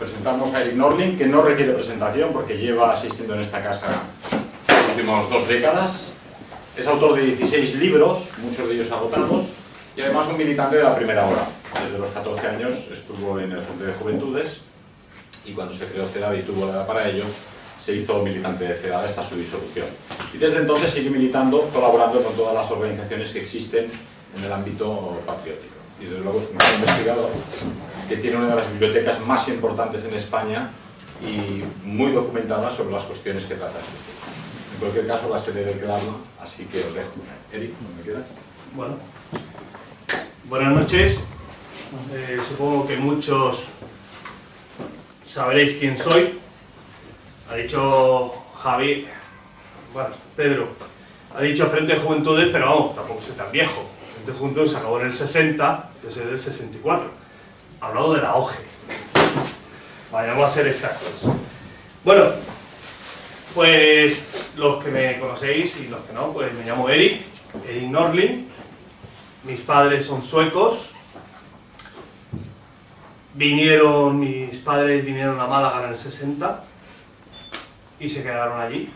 presentamos a Erik Norling, que no requiere presentación porque lleva asistiendo en esta casa las últimas 2 décadas. Es autor de 16 libros, muchos de ellos agotados, y además un militante de la primera hora. Desde los 14 años estuvo en el Frente de Juventudes y cuando se creó CEDAD y tuvo la edad para ello, se hizo militante de CEDAD hasta su disolución. Y desde entonces sigue militando, colaborando con todas las organizaciones que existen en el ámbito patriótico. Y desde luego es un gran investigador que tiene una de las bibliotecas más importantes en España y muy documentada sobre las cuestiones que trata este tema. En cualquier caso va a ser el que habla, así que os dejo. Erik, ¿dónde quedas? Bueno, buenas noches. Supongo que muchos sabréis quién soy. Ha dicho Javi, bueno, Pedro, ha dicho Frente de Juventudes, pero vamos, tampoco soy tan viejo. Frente de Juventudes se acabó en el 60, yo soy del 64. Ha hablado de la OGE. Vayamos a ser exactos. Bueno, pues los que me conocéis y los que no, pues me llamo Erik Norling. Mis padres son suecos. Mis padres vinieron a Málaga en el 60 y se quedaron allí.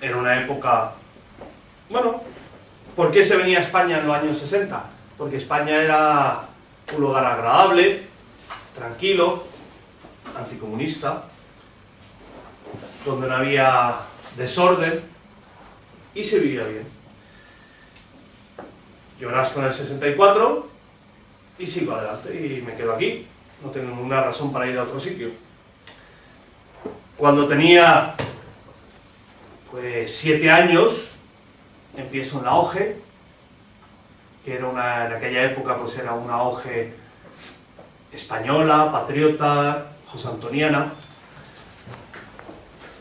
Era una época... Bueno, ¿por qué se venía a España en los años 60? Porque España era un lugar agradable, tranquilo, anticomunista, donde no había desorden y se vivía bien. Yo nazco en el 64 y sigo adelante y me quedo aquí. No tengo ninguna razón para ir a otro sitio. Cuando tenía pues 7 años empiezo en la OGE, que era en aquella época pues era una OGE española, patriota, josantoniana,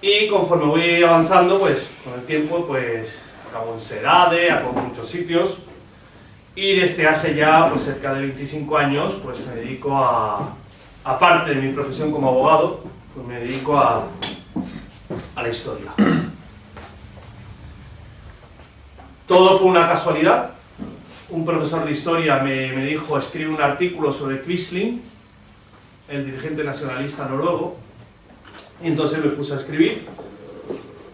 y conforme voy avanzando pues con el tiempo pues acabo en SEDADE, acabo en muchos sitios, y desde hace ya pues cerca de 25 años pues me dedico aparte de mi profesión como abogado, pues me dedico a la historia. Todo fue una casualidad. Un profesor de historia me dijo, escribe un artículo sobre Quisling, el dirigente nacionalista noruego, y entonces me puse a escribir.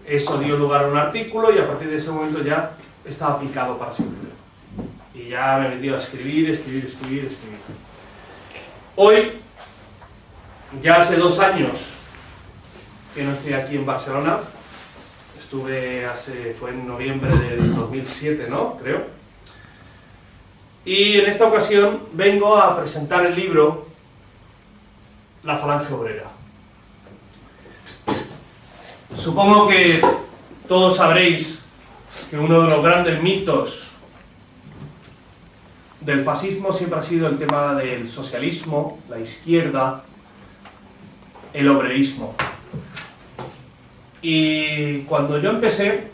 Eso dio lugar a un artículo y a partir de ese momento ya estaba picado para siempre. Y ya me he metido a escribir. Hoy, ya hace 2 años que no estoy aquí en Barcelona. Fue en noviembre del 2007, ¿no? Creo. Y en esta ocasión vengo a presentar el libro La Falange Obrera. Supongo que todos sabréis que uno de los grandes mitos del fascismo siempre ha sido el tema del socialismo, la izquierda, el obrerismo. Y cuando yo empecé,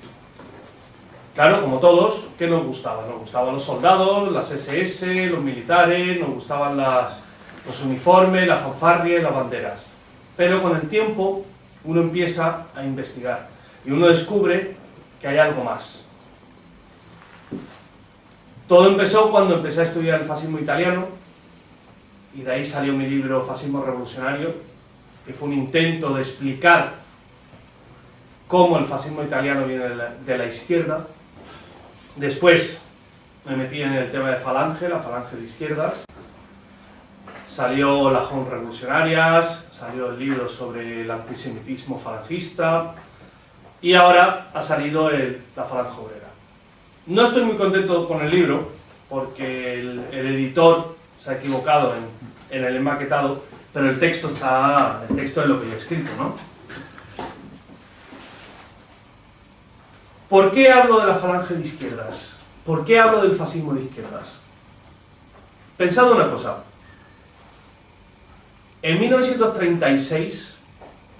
claro, como todos, ¿qué nos gustaba? Nos gustaban los soldados, las SS, los militares, nos gustaban los uniformes, la fanfarria y las banderas. Pero con el tiempo uno empieza a investigar y uno descubre que hay algo más. Todo empezó cuando empecé a estudiar el fascismo italiano y de ahí salió mi libro Fascismo Revolucionario, que fue un intento de explicar cómo el fascismo italiano viene de la izquierda. Después me metí en el tema de Falange, la Falange de izquierdas. Salió Las Jóvenes Revolucionarias, salió el libro sobre el antisemitismo falangista y ahora ha salido la Falange Obrera. No estoy muy contento con el libro porque el editor se ha equivocado en el enmaquetado, pero el texto es lo que yo he escrito, ¿no? ¿Por qué hablo de la Falange de izquierdas? ¿Por qué hablo del fascismo de izquierdas? Pensad una cosa. En 1936,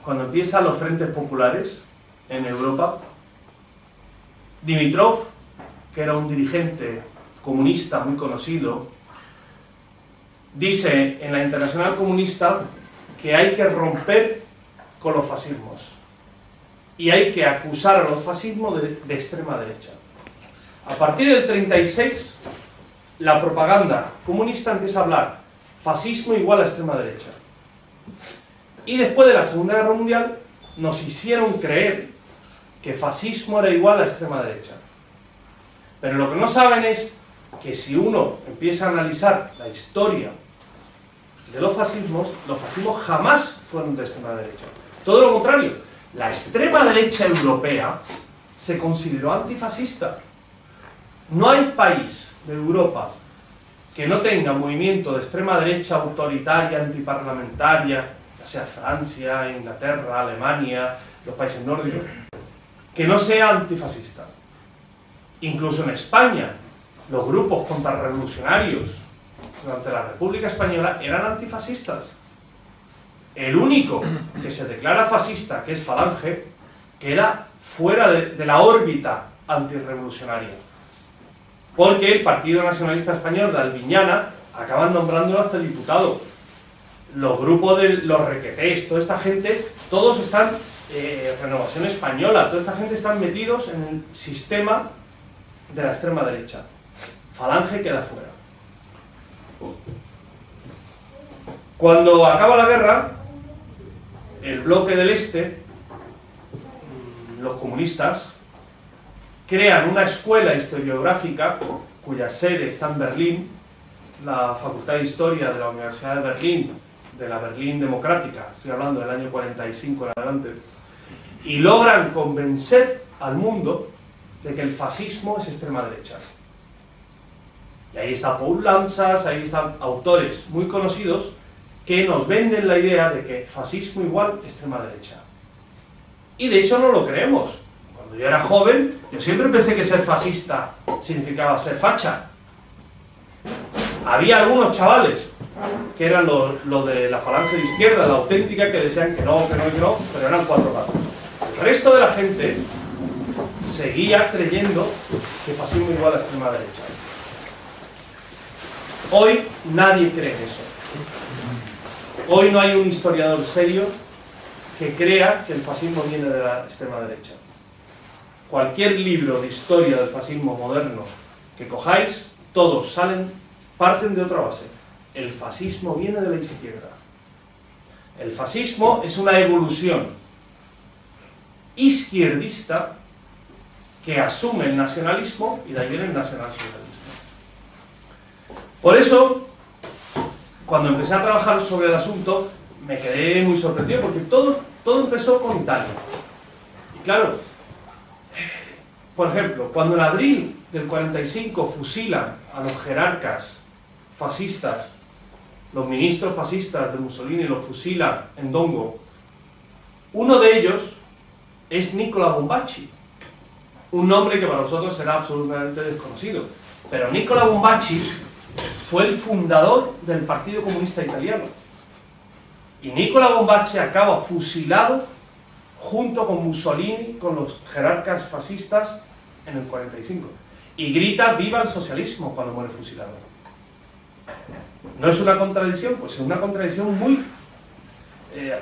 cuando empiezan los frentes populares en Europa, Dimitrov, que era un dirigente comunista muy conocido, dice en la Internacional Comunista que hay que romper con los fascismos y hay que acusar a los fascismos de extrema derecha. A partir del 36, la propaganda comunista empieza a hablar fascismo igual a extrema derecha. Y después de la Segunda Guerra Mundial nos hicieron creer que fascismo era igual a extrema derecha. Pero lo que no saben es que si uno empieza a analizar la historia de los fascismos jamás fueron de extrema derecha. Todo lo contrario, la extrema derecha europea se consideró antifascista. No hay país de Europa que no tenga movimiento de extrema derecha autoritaria, antiparlamentaria, ya sea Francia, Inglaterra, Alemania, los países nórdicos, que no sea antifascista. Incluso en España, los grupos contrarrevolucionarios durante la República Española eran antifascistas. El único que se declara fascista, que es Falange, queda fuera de la órbita antirrevolucionaria. Porque el Partido Nacionalista Español de Albiñana acaban nombrándolo hasta diputado. Los grupos de los requetés, toda esta gente, todos están, Renovación Española, toda esta gente están metidos en el sistema de la extrema derecha. Falange queda fuera. Cuando acaba la guerra, el bloque del Este, los comunistas, crean una escuela historiográfica cuya sede está en Berlín, la Facultad de Historia de la Universidad de Berlín, de la Berlín Democrática, estoy hablando del año 45 en adelante, y logran convencer al mundo de que el fascismo es extrema derecha. Y ahí está Paul Lanzas, ahí están autores muy conocidos que nos venden la idea de que fascismo igual extrema derecha. Y de hecho no lo creemos. Cuando yo era joven, yo siempre pensé que ser fascista significaba ser facha. Había algunos chavales que eran los de la falange de izquierda, la auténtica, que decían que no, pero eran 4 gatos. El resto de la gente seguía creyendo que fascismo igual a extrema derecha. Hoy nadie cree en eso. Hoy no hay un historiador serio que crea que el fascismo viene de la extrema derecha. Cualquier libro de historia del fascismo moderno que cojáis, todos parten de otra base. El fascismo viene de la izquierda. El fascismo es una evolución izquierdista que asume el nacionalismo, y de ahí viene el nacionalsocialismo. Por eso, cuando empecé a trabajar sobre el asunto, me quedé muy sorprendido, porque todo empezó con Italia. Y claro, por ejemplo, cuando en abril del 45 fusilan a los jerarcas fascistas, los ministros fascistas de Mussolini los fusilan en Dongo, uno de ellos es Nicola Bombacci, un nombre que para nosotros será absolutamente desconocido. Pero Nicola Bombacci fue el fundador del Partido Comunista Italiano. Y Nicola Bombacci acaba fusilado junto con Mussolini, con los jerarcas fascistas, en el 45. Y grita ¡viva el socialismo! Cuando muere fusilado. ¿No es una contradicción? Pues es una contradicción muy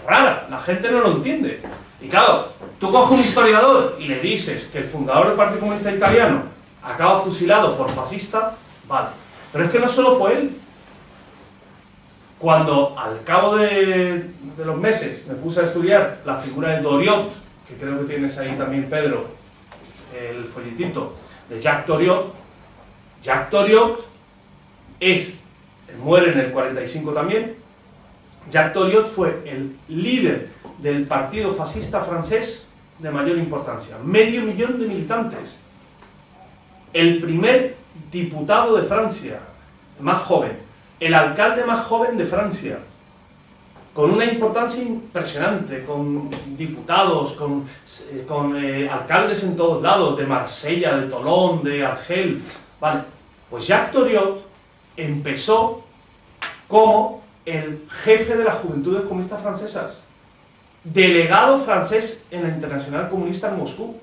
rara. La gente no lo entiende. Y claro, tú coges un historiador y le dices que el fundador del Partido Comunista Italiano acaba fusilado por fascista, vale. Pero es que no solo fue él. Cuando al cabo de los meses me puse a estudiar la figura de Doriot, que creo que tienes ahí también, Pedro, el folletito de Jacques Doriot. Jacques Doriot muere en el 45 también. Jacques Doriot fue el líder del partido fascista francés de mayor importancia, 500.000 de militantes, el primer diputado de Francia, más joven, el alcalde más joven de Francia, con una importancia impresionante, con diputados, con alcaldes en todos lados, de Marsella, de Tolón, de Argel. Vale, pues Jacques Doriot empezó como el jefe de las Juventudes Comunistas Francesas, delegado francés en la Internacional Comunista en Moscú.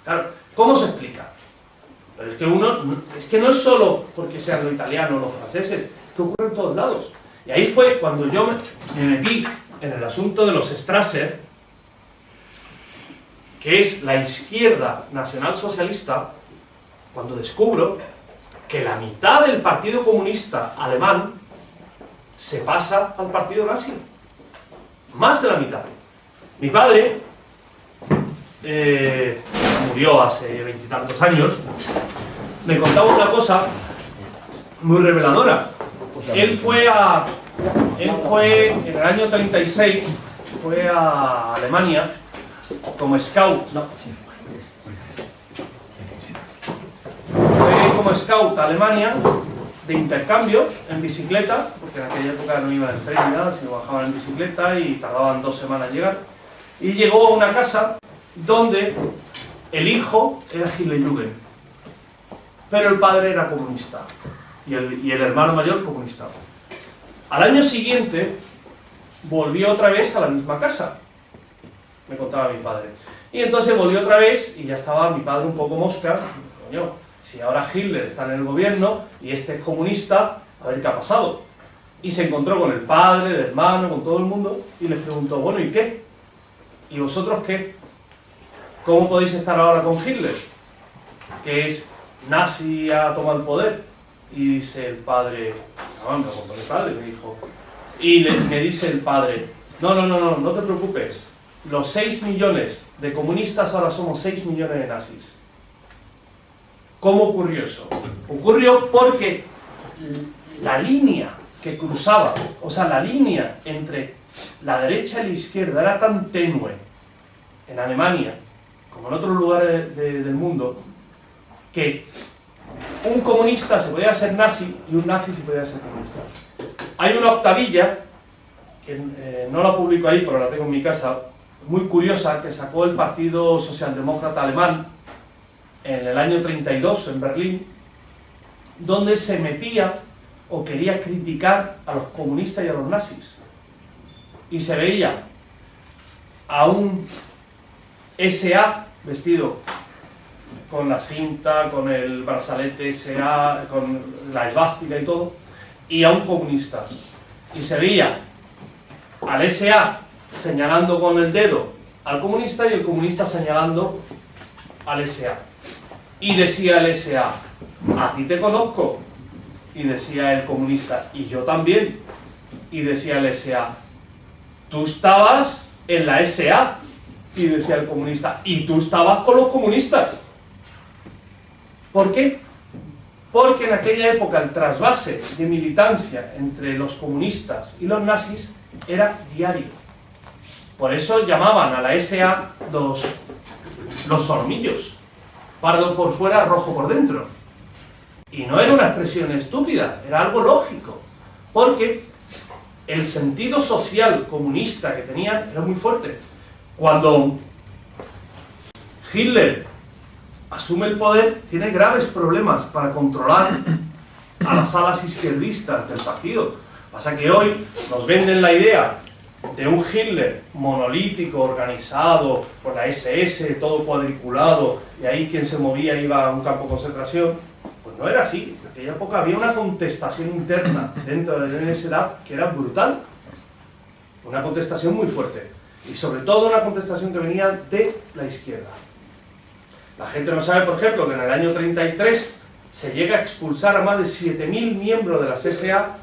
Claro, ¿cómo se explica? Pero es que no es solo porque sean los italianos o los franceses, que ocurre en todos lados. Y ahí fue cuando yo me metí en el asunto de los Strasser, que es la izquierda nacionalsocialista, cuando descubro que la mitad del Partido Comunista alemán se pasa al partido nazi. Más de la mitad. Mi padre murió hace 20 y tantos años. Me contaba una cosa muy reveladora. Él fue en el año 36, fue a Alemania como scout. Fue como scout a Alemania de intercambio en bicicleta, porque en aquella época no iban en tren ni nada, sino bajaban en bicicleta y tardaban 2 semanas en llegar. Y llegó a una casa donde el hijo era Hitlerjugend, pero el padre era comunista y el hermano mayor comunista. Al año siguiente volvió otra vez a la misma casa, me contaba mi padre. Y entonces volvió otra vez y ya estaba mi padre un poco mosca. Coño, si ahora Hitler está en el gobierno y este es comunista, a ver qué ha pasado. Y se encontró con el padre, el hermano, con todo el mundo y les preguntó, bueno, ¿y qué? ¿Y vosotros qué? ¿Cómo podéis estar ahora con Hitler? Que es nazi, ha tomado el poder. Y dice el padre, no, me contó mi padre, me dijo, y me dice el padre, no te preocupes, los 6 millones de comunistas ahora somos 6 millones de nazis. ¿Cómo ocurrió eso? Ocurrió porque la línea que cruzaba, o sea, la línea entre la derecha y la izquierda era tan tenue en Alemania, como en otros lugares del mundo, que un comunista se podía ser nazi y un nazi se podía ser comunista. Hay una octavilla, que no la publico ahí, pero la tengo en mi casa, muy curiosa, que sacó el Partido Socialdemócrata Alemán en el año 32 en Berlín, donde se metía o quería criticar a los comunistas y a los nazis. Y se veía a un SA vestido con la cinta, con el brazalete SA, con la esvástica y todo, y a un comunista. Y se veía al SA señalando con el dedo al comunista y el comunista señalando al SA. Y decía el SA, a ti te conozco. Y decía el comunista, y yo también. Y decía el SA, tú estabas en la SA. Y decía el comunista, y tú estabas con los comunistas. ¿Por qué? Porque en aquella época el trasvase de militancia entre los comunistas y los nazis era diario. Por eso llamaban a la SA los solomillos, pardo por fuera, rojo por dentro. Y no era una expresión estúpida, era algo lógico, porque el sentido social comunista que tenían era muy fuerte. Cuando Hitler asume el poder, tiene graves problemas para controlar a las alas izquierdistas del partido. Pasa que hoy nos venden la idea de un Hitler monolítico, organizado, por la SS, todo cuadriculado, y ahí quien se movía iba a un campo de concentración. Pues no era así. En aquella época había una contestación interna dentro del NSDAP que era brutal. Una contestación muy fuerte. Y sobre todo una contestación que venía de la izquierda. La gente no sabe, por ejemplo, que en el año 33 se llega a expulsar a más de 7.000 miembros de la SA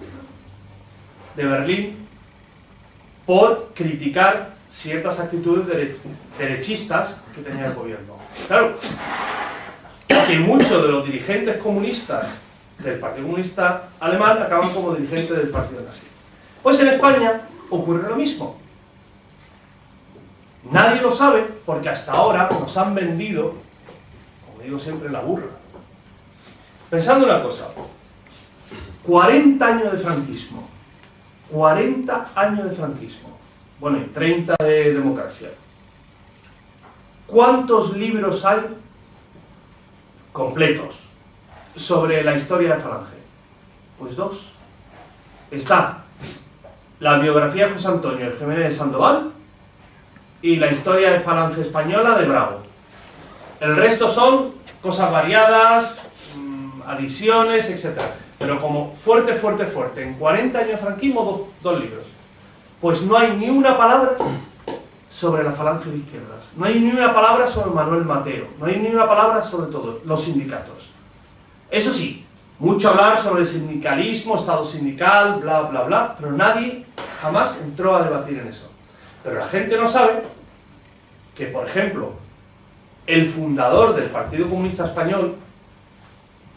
de Berlín por criticar ciertas actitudes derechistas que tenía el gobierno. Claro, que muchos de los dirigentes comunistas del Partido Comunista Alemán acaban como dirigentes del Partido Nazi. Pues en España ocurre lo mismo. Nadie lo sabe porque hasta ahora nos han vendido, como digo siempre, la burra. Pensando una cosa, 40 años de franquismo, 40 años de franquismo, bueno, y 30 de democracia. ¿Cuántos libros hay completos sobre la historia de Falange? Pues 2. Está la biografía de José Antonio Jiménez de Sandoval y la historia de Falange Española de Bravo. El resto son cosas variadas, adiciones, etc. Pero como fuerte, en 40 años de franquismo, 2 libros. Pues no hay ni una palabra sobre la Falange de izquierdas, no hay ni una palabra sobre Manuel Mateo, no hay ni una palabra sobre todo los sindicatos. Eso sí, mucho hablar sobre el sindicalismo, estado sindical, bla, bla, bla, pero nadie jamás entró a debatir en eso. Pero la gente no sabe que, por ejemplo, el fundador del Partido Comunista Español,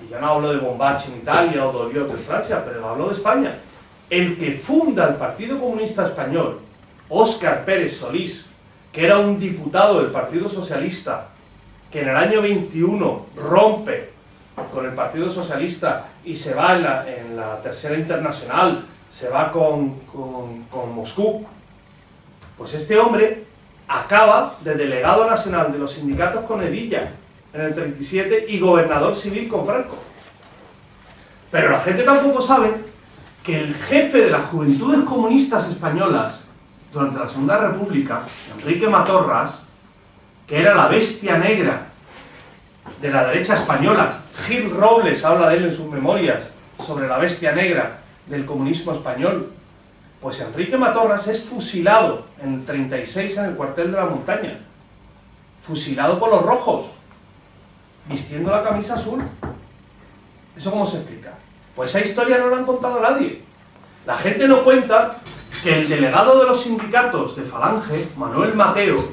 y ya no hablo de Bombace en Italia o Doliot en Francia, pero hablo de España, el que funda el Partido Comunista Español, Óscar Pérez Solís, que era un diputado del Partido Socialista, que en el año 21 rompe con el Partido Socialista y se va en la Tercera Internacional, se va con Moscú, pues este hombre acaba de delegado nacional de los sindicatos con Edilla en el 37 y gobernador civil con Franco. Pero la gente tampoco sabe que el jefe de las Juventudes Comunistas Españolas durante la Segunda República, Enrique Matorras, que era la bestia negra de la derecha española, Gil Robles habla de él en sus memorias sobre la bestia negra del comunismo español, pues Enrique Matorras es fusilado en el 36 en el cuartel de la Montaña, fusilado por los rojos, vistiendo la camisa azul. ¿Eso cómo se explica? Pues esa historia no la han contado nadie. La gente no cuenta que el delegado de los sindicatos de Falange, Manuel Mateo,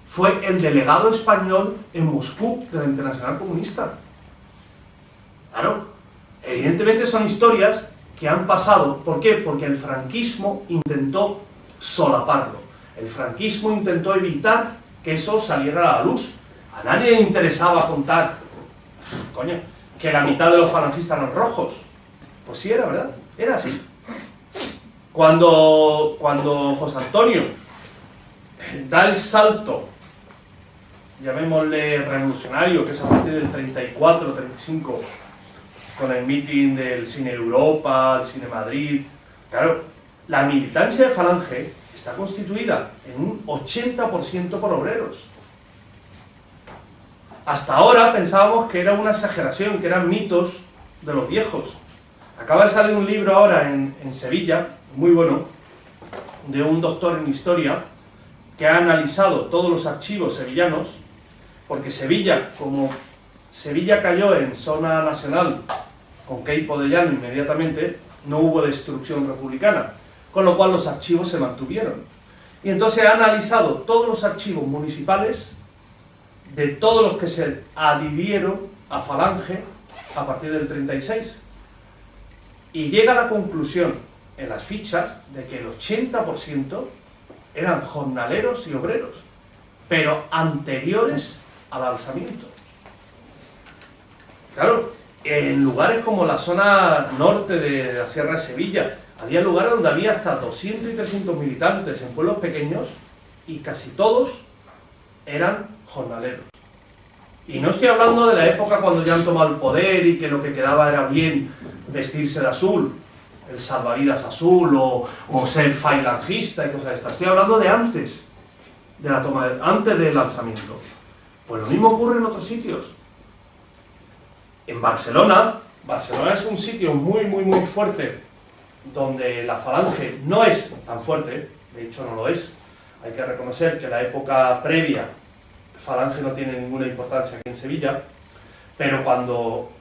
fue el delegado español en Moscú de la Internacional Comunista. Claro, evidentemente son historias que han pasado. ¿Por qué? Porque el franquismo intentó solaparlo. El franquismo intentó evitar que eso saliera a la luz. A nadie le interesaba contar, coño, que la mitad de los falangistas eran rojos. Pues sí, era verdad, era así. Cuando José Antonio da el salto, llamémosle revolucionario, que es a partir del 34-35, con el mitin del Cine Europa, el Cine Madrid, claro, la militancia de Falange está constituida en un 80% por obreros. Hasta ahora pensábamos que era una exageración, que eran mitos de los viejos. Acaba de salir un libro ahora en Sevilla, muy bueno, de un doctor en historia, que ha analizado todos los archivos sevillanos, porque Sevilla, como Sevilla cayó en zona nacional con Queipo de Llano inmediatamente, no hubo destrucción republicana, con lo cual los archivos se mantuvieron. Y entonces ha analizado todos los archivos municipales de todos los que se adhirieron a Falange a partir del 36. Y llega a la conclusión en las fichas de que el 80% eran jornaleros y obreros, pero anteriores al alzamiento. Claro, en lugares como la zona norte de la Sierra de Sevilla, había lugares donde había hasta 200 y 300 militantes en pueblos pequeños y casi todos eran jornaleros. Y no estoy hablando de la época cuando ya han tomado el poder y que lo que quedaba era bien vestirse de azul, el salvavidas azul o ser falangista y cosas de estas. Estoy hablando de antes de la toma antes del alzamiento. Pues lo mismo ocurre en otros sitios. En Barcelona es un sitio muy fuerte, donde la Falange no es tan fuerte, de hecho no lo es. Hay que reconocer que la época previa, Falange no tiene ninguna importancia aquí en Sevilla, pero cuando,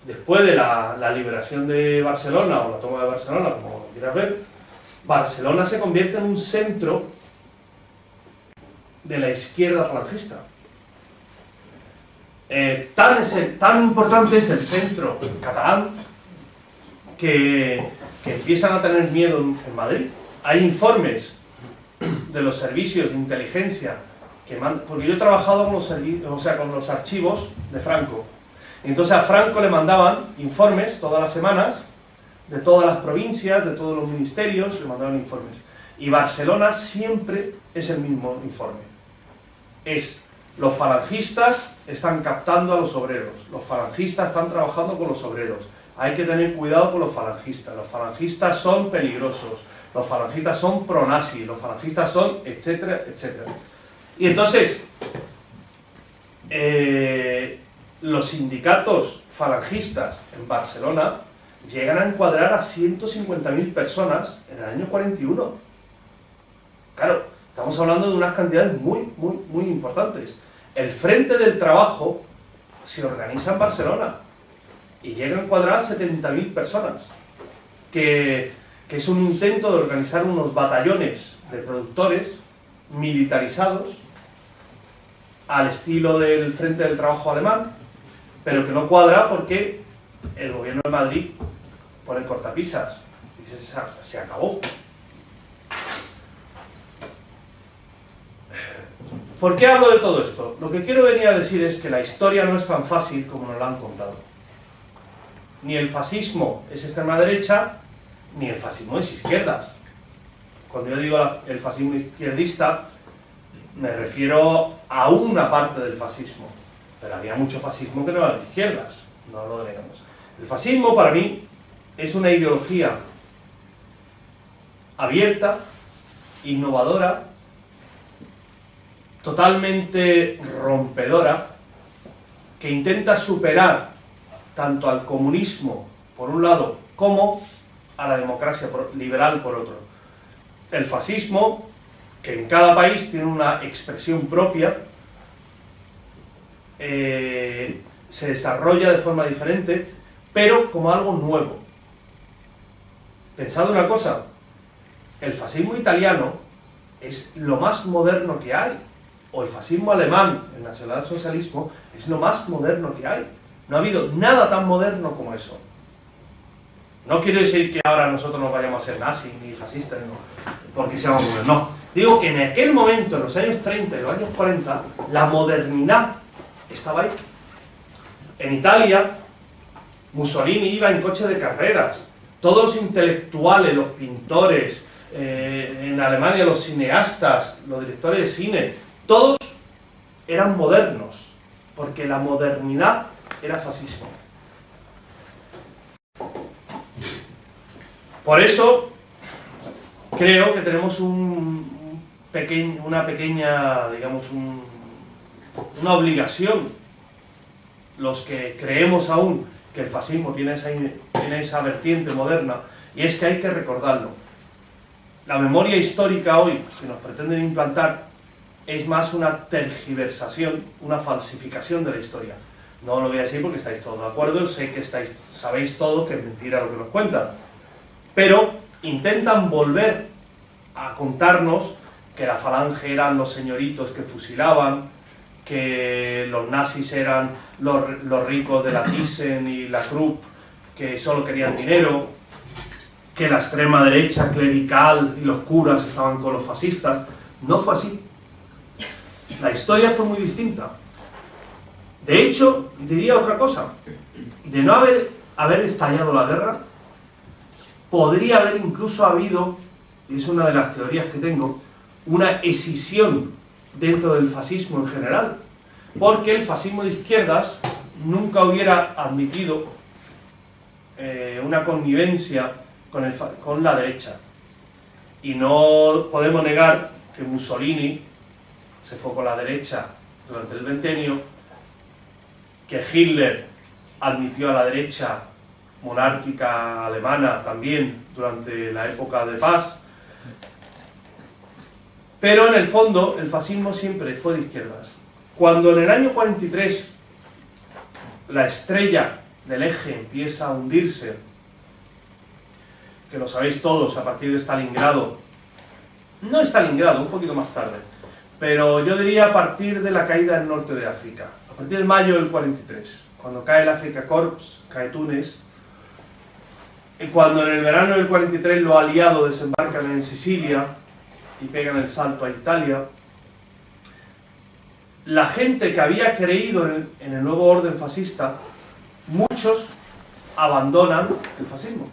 después de la liberación de Barcelona, o la toma de Barcelona, como lo quieras ver, Barcelona se convierte en un centro de la izquierda falangista. Tan importante es el centro catalán que empiezan a tener miedo en Madrid. Hay informes de los servicios de inteligencia que porque yo he trabajado con los archivos de Franco. Entonces a Franco le mandaban informes todas las semanas de todas las provincias, de todos los ministerios, le mandaban informes. Y Barcelona siempre es el mismo informe. Los falangistas están captando a los obreros, los falangistas están trabajando con los obreros, hay que tener cuidado con los falangistas son peligrosos, los falangistas son pro-nazi, los falangistas son etcétera, etcétera. Y entonces, los sindicatos falangistas en Barcelona llegan a encuadrar a 150.000 personas en el año 41. Claro, estamos hablando de unas cantidades muy importantes. El Frente del Trabajo se organiza en Barcelona y llega a encuadrar a 70.000 personas que que es un intento de organizar unos batallones de productores militarizados al estilo del Frente del Trabajo alemán, pero que no cuadra porque el gobierno de Madrid pone cortapisas y se acabó. ¿Por qué hablo de todo esto? Lo que quiero venir a decir es que la historia no es tan fácil como nos la han contado. Ni el fascismo es extrema derecha, ni el fascismo es izquierdas. Cuando yo digo el fascismo izquierdista, me refiero a una parte del fascismo, pero había mucho fascismo que no era de izquierdas, no lo negamos. El fascismo para mí es una ideología abierta, innovadora, totalmente rompedora, que intenta superar tanto al comunismo por un lado como a la democracia liberal por otro. El fascismo, que en cada país tiene una expresión propia, se desarrolla de forma diferente, pero como algo nuevo. Pensad una cosa, el fascismo italiano es lo más moderno que hay, o el fascismo alemán, el nacionalsocialismo, es lo más moderno que hay. No ha habido nada tan moderno como eso. No quiero decir que ahora nosotros no vayamos a ser nazis ni fascistas, no, porque seamos modernos, no. Digo que en aquel momento, en los años 30 y los años 40, la modernidad estaba ahí. En Italia, Mussolini iba en coche de carreras. Todos los intelectuales, los pintores, en Alemania los cineastas, los directores de cine, todos eran modernos, porque la modernidad era fascismo. Por eso creo que tenemos una pequeña, digamos, una obligación, los que creemos aún que el fascismo tiene esa vertiente moderna, y es que hay que recordarlo. La memoria histórica hoy que nos pretenden implantar es más una tergiversación, una falsificación de la historia. No lo voy a decir porque estáis todos de acuerdo, sé que sabéis todo que es mentira lo que nos cuentan, pero intentan volver a contarnos que la falange eran los señoritos que fusilaban, que los nazis eran los ricos de la Thyssen y la Krupp que solo querían dinero, que la extrema derecha clerical y los curas estaban con los fascistas. No fue así. La historia fue muy distinta. De hecho, diría otra cosa. De no haber estallado la guerra, podría haber incluso habido, y es una de las teorías que tengo, una escisión dentro del fascismo en general, porque el fascismo de izquierdas nunca hubiera admitido una connivencia con la derecha. Y no podemos negar que Mussolini se fue con la derecha durante el Ventenio, que Hitler admitió a la derecha monárquica alemana también durante la época de paz, pero en el fondo el fascismo siempre fue de izquierdas. Cuando en el año 43 la estrella del eje empieza a hundirse, que lo sabéis todos a partir de Stalingrado, no Stalingrado, un poquito más tarde, pero yo diría a partir de la caída del norte de África, a partir de mayo del 43, cuando cae el Afrika Korps, cae Túnez, y cuando en el verano del 43 los aliados desembarcan en Sicilia y pegan el salto a Italia, la gente que había creído en el nuevo orden fascista, muchos abandonan el fascismo.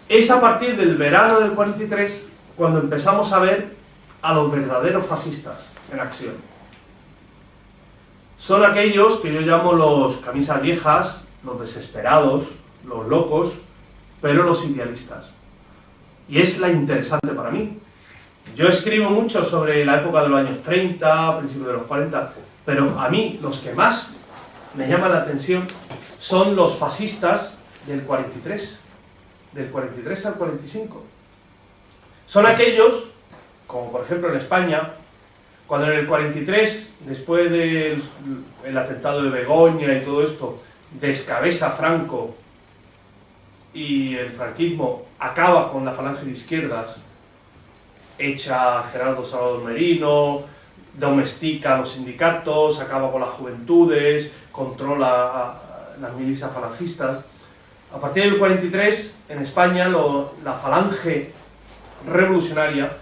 Es a partir del verano del 43 cuando empezamos a ver a los verdaderos fascistas en acción. Son aquellos que yo llamo los camisas viejas, los desesperados, los locos, pero los idealistas. Y es la interesante para mí. Yo escribo mucho sobre la época de los años 30, principios de los 40, pero a mí los que más me llaman la atención son los fascistas del 43 al 45. Son aquellos, como por ejemplo en España, cuando en el 43, después del atentado de Begoña y todo esto, descabeza Franco y el franquismo acaba con la falange de izquierdas, echa a Gerardo Salvador Merino, domestica a los sindicatos, acaba con las juventudes, controla a las milicias falangistas. A partir del 43, en España, la falange revolucionaria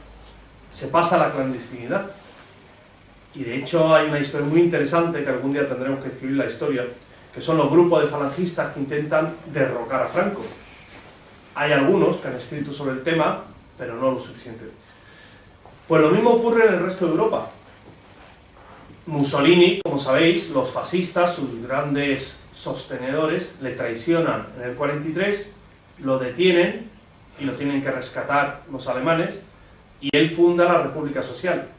se pasa a la clandestinidad. Y de hecho hay una historia muy interesante, que algún día tendremos que escribir la historia, que son los grupos de falangistas que intentan derrocar a Franco. Hay algunos que han escrito sobre el tema, pero no lo suficiente. Pues lo mismo ocurre en el resto de Europa. Mussolini, como sabéis, los fascistas, sus grandes sostenedores, le traicionan en el 43, lo detienen y lo tienen que rescatar los alemanes, y él funda la República Social.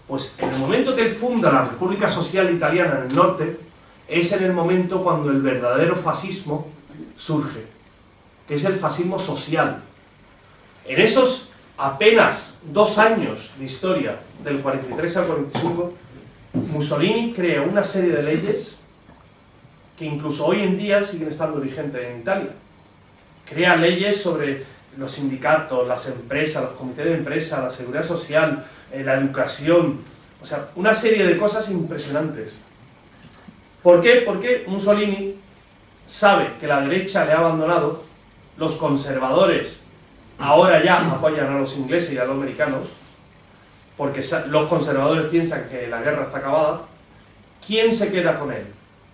Pues en el momento que él funda la República Social Italiana en el norte, es en el momento cuando el verdadero fascismo surge, que es el fascismo social. En esos apenas 2 años de historia, del 43 al 45, Mussolini crea una serie de leyes que incluso hoy en día siguen estando vigentes en Italia. Crea leyes sobre los sindicatos, las empresas, los comités de empresa, la seguridad social, la educación, o sea, una serie de cosas impresionantes. ¿Por qué? Porque Mussolini sabe que la derecha le ha abandonado, los conservadores ahora ya apoyan a los ingleses y a los americanos, porque los conservadores piensan que la guerra está acabada. ¿Quién se queda con él?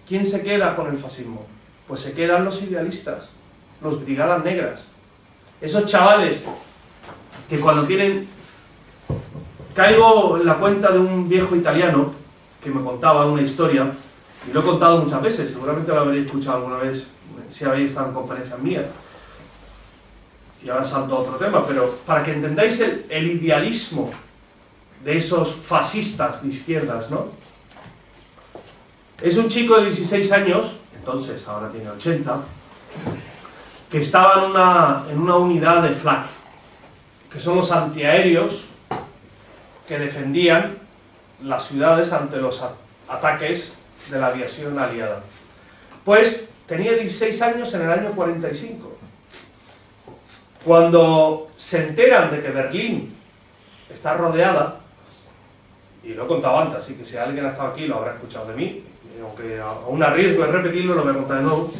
¿Quién se queda con el fascismo? Pues se quedan los idealistas, los brigadas negras. Esos chavales que cuando tienen... Caigo en la cuenta de un viejo italiano que me contaba una historia, y lo he contado muchas veces, seguramente lo habréis escuchado alguna vez si habéis estado en conferencias mías. Y ahora salto a otro tema, pero para que entendáis el idealismo de esos fascistas de izquierdas, ¿no? Es un chico de 16 años, entonces ahora tiene 80, que estaba en una unidad de Flak, que son los antiaéreos que defendían las ciudades ante los ataques de la aviación aliada. Pues tenía 16 años en el año 45. Cuando se enteran de que Berlín está rodeada, y lo he contado antes, así que si alguien ha estado aquí lo habrá escuchado de mí, aunque aún a riesgo de repetirlo, lo voy a contar de nuevo.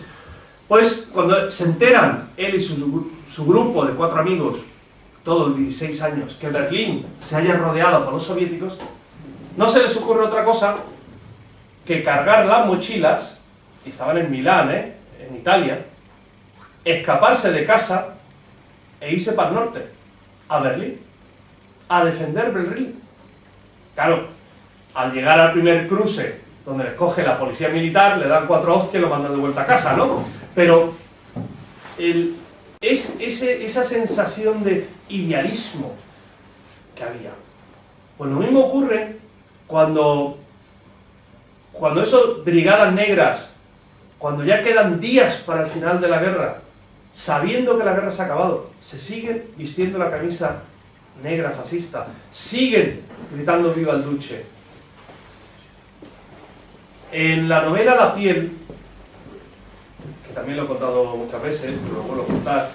Pues cuando se enteran él y su grupo de 4 amigos, todos 16 años, que Berlín se haya rodeado por los soviéticos, no se les ocurre otra cosa que cargar las mochilas, y estaban en Milán, en Italia, escaparse de casa e irse para el norte, a Berlín, a defender Berlín. Claro, al llegar al primer cruce, donde les coge la policía militar, le dan 4 hostias y lo mandan de vuelta a casa, ¿no? Pero esa sensación de idealismo que había. Pues lo mismo ocurre cuando esas brigadas negras, cuando ya quedan días para el final de la guerra, sabiendo que la guerra se ha acabado, se siguen vistiendo la camisa negra fascista, siguen gritando viva el Duce. En la novela La piel, que también lo he contado muchas veces, pero lo vuelvo a contar,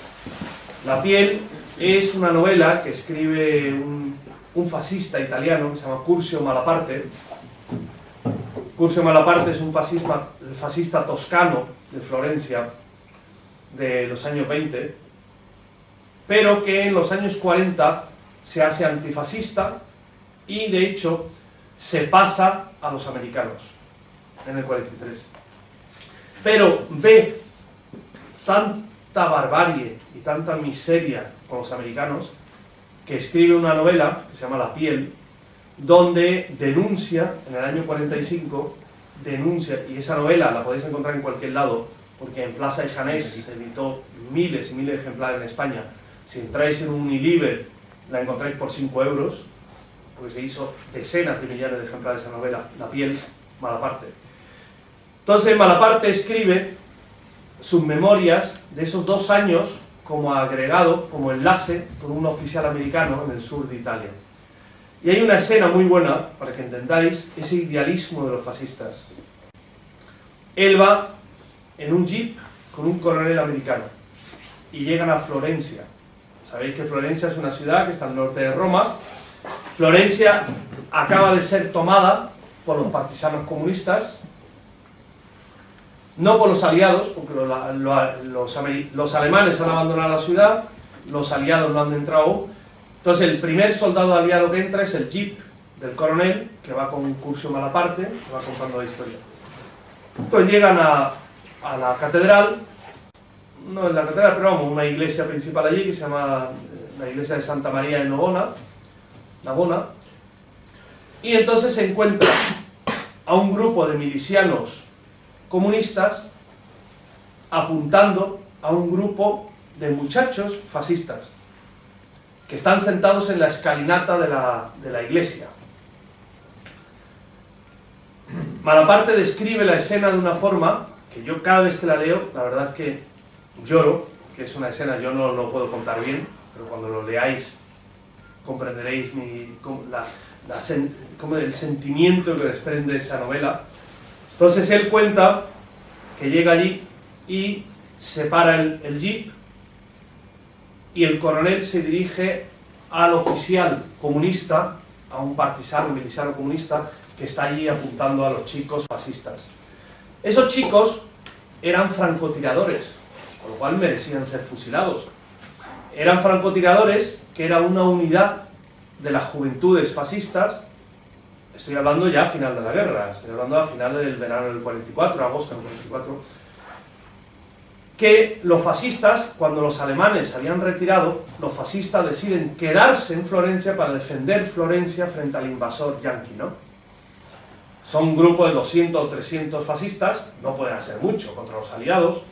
La piel es una novela que escribe un fascista italiano que se llama Curzio Malaparte. Curzio Malaparte es un fascista toscano de Florencia de los años 20, pero que en los años 40 se hace antifascista y de hecho se pasa a los americanos en el 43. Pero ve tanta barbarie y tanta miseria con los americanos que escribe una novela que se llama La piel, donde denuncia, en el año 45, denuncia, y esa novela la podéis encontrar en cualquier lado, porque en Plaza y Janés se editó miles y miles de ejemplares en España. Si entráis en un Unilever, la encontráis por 5 euros, porque se hizo decenas de millones de ejemplares de esa novela, La piel, Malaparte. Entonces Malaparte escribe sus memorias de esos 2 años como agregado, como enlace con un oficial americano en el sur de Italia. Y hay una escena muy buena, para que entendáis ese idealismo de los fascistas. Él va en un jeep con un coronel americano. y llegan a Florencia. Sabéis que Florencia es una ciudad que está al norte de Roma. Florencia acaba de ser tomada por los partisanos comunistas, no por los aliados, porque los alemanes han abandonado la ciudad, los aliados no han entrado. Entonces el primer soldado aliado que entra es el jeep del coronel, que va con Curcio Malaparte, que va contando la historia. Entonces llegan a la catedral, no en la catedral, pero vamos, una iglesia principal allí que se llama la iglesia de Santa María de Navona, y entonces se encuentra a un grupo de milicianos comunistas apuntando a un grupo de muchachos fascistas que están sentados en la escalinata de la iglesia. Malaparte describe la escena de una forma que yo cada vez que la leo, la verdad es que lloro, que es una escena, yo no lo puedo contar bien, pero cuando lo leáis comprenderéis el sentimiento que desprende esa novela. Entonces él cuenta que llega allí y se para el jeep y el coronel se dirige al oficial comunista, a un partisano, miliciano comunista, que está allí apuntando a los chicos fascistas. Esos chicos eran francotiradores, con lo cual merecían ser fusilados. Eran francotiradores, que era una unidad de las juventudes fascistas. Estoy hablando ya a final de la guerra, estoy hablando a finales del verano del 44, agosto del 44, que los fascistas, cuando los alemanes se habían retirado, los fascistas deciden quedarse en Florencia para defender Florencia frente al invasor yanqui, ¿no? Son un grupo de 200 o 300 fascistas, no pueden hacer mucho contra los aliados,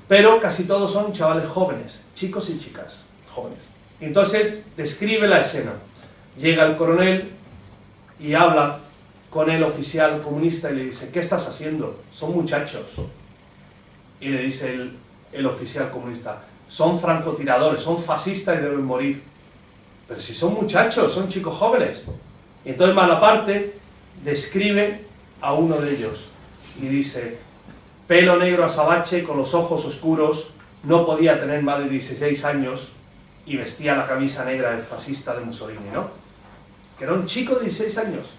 pero casi todos son chavales jóvenes, chicos y chicas jóvenes. Entonces describe la escena. Llega el coronel y habla con el oficial comunista y le dice: ¿qué estás haciendo? Son muchachos. Y le dice el oficial comunista: son francotiradores, son fascistas y deben morir. Pero si son muchachos, son chicos jóvenes. Y entonces Malaparte describe a uno de ellos y dice: pelo negro azabache, con los ojos oscuros, no podía tener más de 16 años y vestía la camisa negra del fascista de Mussolini, ¿no? Que era un chico de 16 años.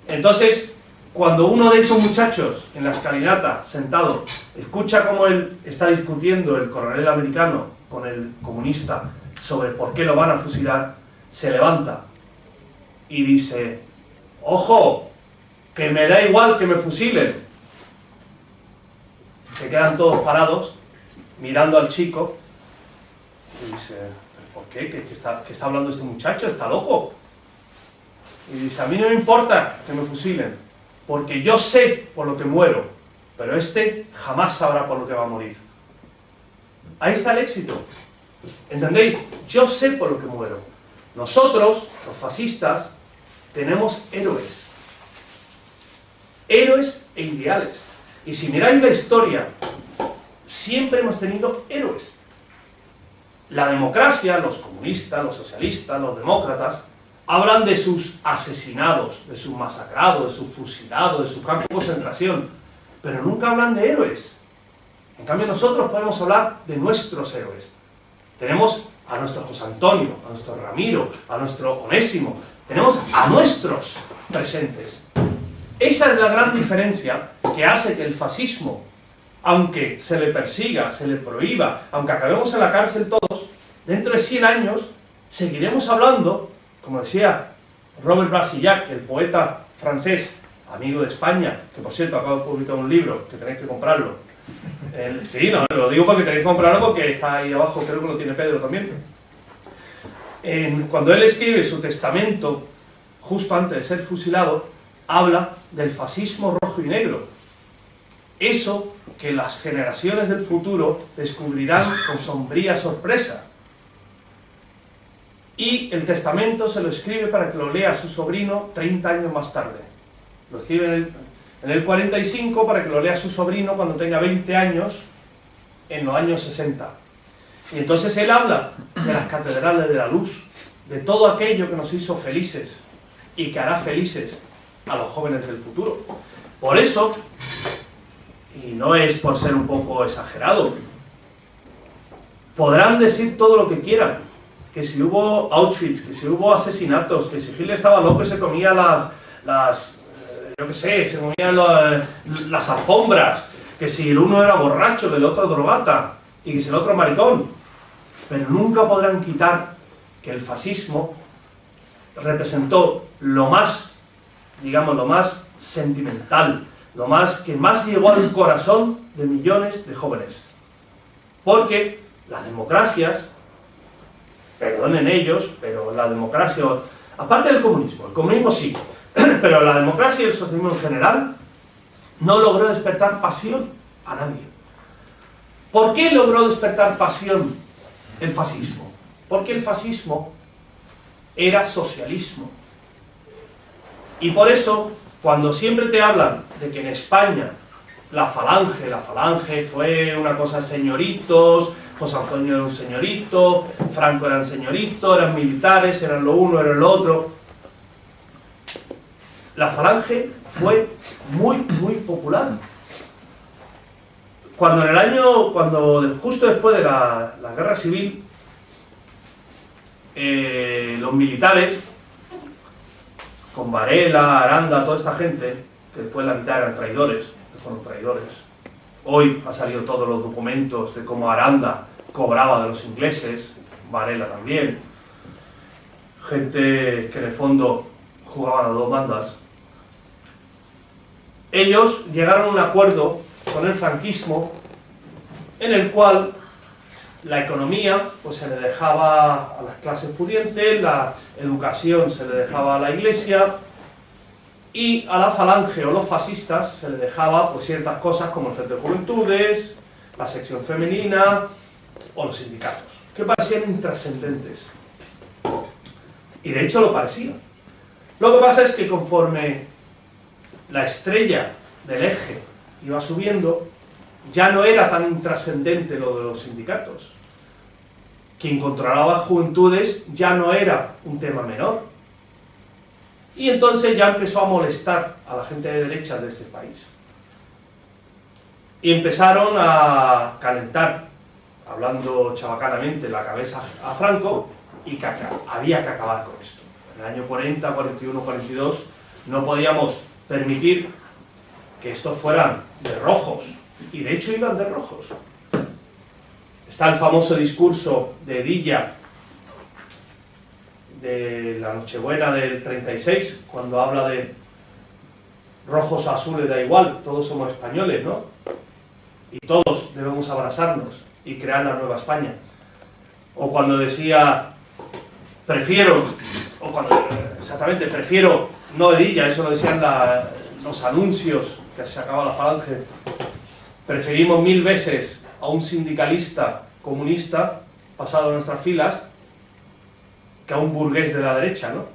Entonces, cuando uno de esos muchachos en la escalinata, sentado, escucha cómo él está discutiendo, el coronel americano, con el comunista, sobre por qué lo van a fusilar, se levanta y dice: ¡ojo! Que me da igual que me fusilen. Se quedan todos parados, mirando al chico, y dice: ¿por qué? ¿Qué está hablando este muchacho? ¿Está loco? Y dice: a mí no me importa que me fusilen, porque yo sé por lo que muero, pero este jamás sabrá por lo que va a morir. Ahí está el éxito. ¿Entendéis? Yo sé por lo que muero. Nosotros, los fascistas, tenemos héroes. Héroes e ideales. Y si miráis la historia, siempre hemos tenido héroes. La democracia, los comunistas, los socialistas, los demócratas, hablan de sus asesinados, de sus masacrados, de sus fusilados, de sus campos de concentración, pero nunca hablan de héroes. En cambio nosotros podemos hablar de nuestros héroes. Tenemos a nuestro José Antonio, a nuestro Ramiro, a nuestro Onésimo, tenemos a nuestros presentes. Esa es la gran diferencia que hace que el fascismo, aunque se le persiga, se le prohíba, aunque acabemos en la cárcel todos, dentro de 100 años seguiremos hablando, como decía Robert Brasillach, el poeta francés, amigo de España, que por cierto acabo de publicar un libro, que tenéis que comprarlo. Sí, no, lo digo porque tenéis que comprarlo porque está ahí abajo, creo que lo tiene Pedro también. Cuando él escribe su testamento, justo antes de ser fusilado, habla del fascismo rojo y negro. Eso que las generaciones del futuro descubrirán con sombría sorpresa. Y el testamento se lo escribe para que lo lea su sobrino 30 años más tarde. Lo escribe en el 45 para que lo lea su sobrino cuando tenga 20 años, en los años 60. Y entonces él habla de las catedrales de la luz, de todo aquello que nos hizo felices y que hará felices a los jóvenes del futuro. Por eso, y no es por ser un poco exagerado, Podrán decir todo lo que quieran, que si hubo Auschwitz, que si hubo asesinatos, que si Hitler estaba loco y se comía yo qué sé, se comía las alfombras, que si el uno era borracho, el otro drogata, y que si el otro maricón. Pero nunca podrán quitar que el fascismo representó lo más, digamos, lo más sentimental, lo más que más llegó al corazón de millones de jóvenes. Porque las democracias, perdonen ellos, pero la democracia, aparte del comunismo, el comunismo sí, pero la democracia y el socialismo en general no logró despertar pasión a nadie. ¿Por qué logró despertar pasión el fascismo? Porque el fascismo era socialismo. Y por eso, cuando siempre te hablan de que en España la falange fue una cosa de señoritos, José Antonio era un señorito, Franco era un señorito, eran militares, eran lo uno, eran lo otro. La falange fue muy popular. Cuando justo después de la guerra civil, los militares, con Varela, Aranda, toda esta gente, que después la mitad eran traidores, que fueron traidores. Hoy han salido todos los documentos de cómo Aranda cobraba de los ingleses, Varela también. Gente que en el fondo jugaban a dos bandas. Ellos llegaron a un acuerdo con el franquismo en el cual la economía pues se le dejaba a las clases pudientes, la educación se le dejaba a la iglesia y a la falange o los fascistas se le dejaba pues ciertas cosas como el Frente de Juventudes, la sección femenina o los sindicatos, que parecían intrascendentes. Y de hecho lo parecían. Lo que pasa es que conforme la estrella del eje iba subiendo, ya no era tan intrascendente lo de los sindicatos. Quien controlaba Juventudes ya no era un tema menor. Y entonces ya empezó a molestar a la gente de derecha de este país. Y empezaron a calentar, hablando chabacanamente, la cabeza a Franco, y que había que acabar con esto. En el año 40, 41, 42 no podíamos permitir que estos fueran de rojos, y de hecho iban de rojos. Está el famoso discurso de Edilla de la Nochebuena del 36, cuando habla de rojos o azules da igual, todos somos españoles, ¿no? Y todos debemos abrazarnos y crear la nueva España. O cuando decía, prefiero, no Edilla, eso lo decían los anuncios que sacaba la falange, preferimos 1000 veces a un sindicalista comunista pasado en nuestras filas que a un burgués de la derecha, ¿no?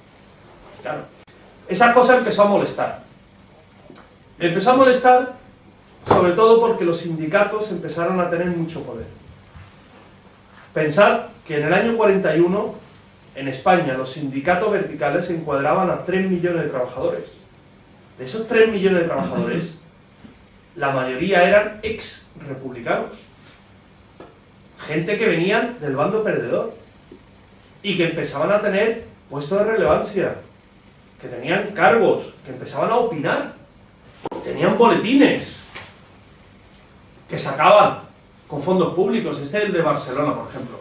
Claro. Esa cosa empezó a molestar. Empezó a molestar sobre todo porque los sindicatos empezaron a tener mucho poder. Pensad que en el año 41, en España, los sindicatos verticales se encuadraban a 3 millones de trabajadores. De esos 3 millones de trabajadores, la mayoría eran ex-republicanos. Gente que venían del bando perdedor y que empezaban a tener puestos de relevancia, que tenían cargos, que empezaban a opinar, tenían boletines que sacaban con fondos públicos. Este es el de Barcelona, por ejemplo.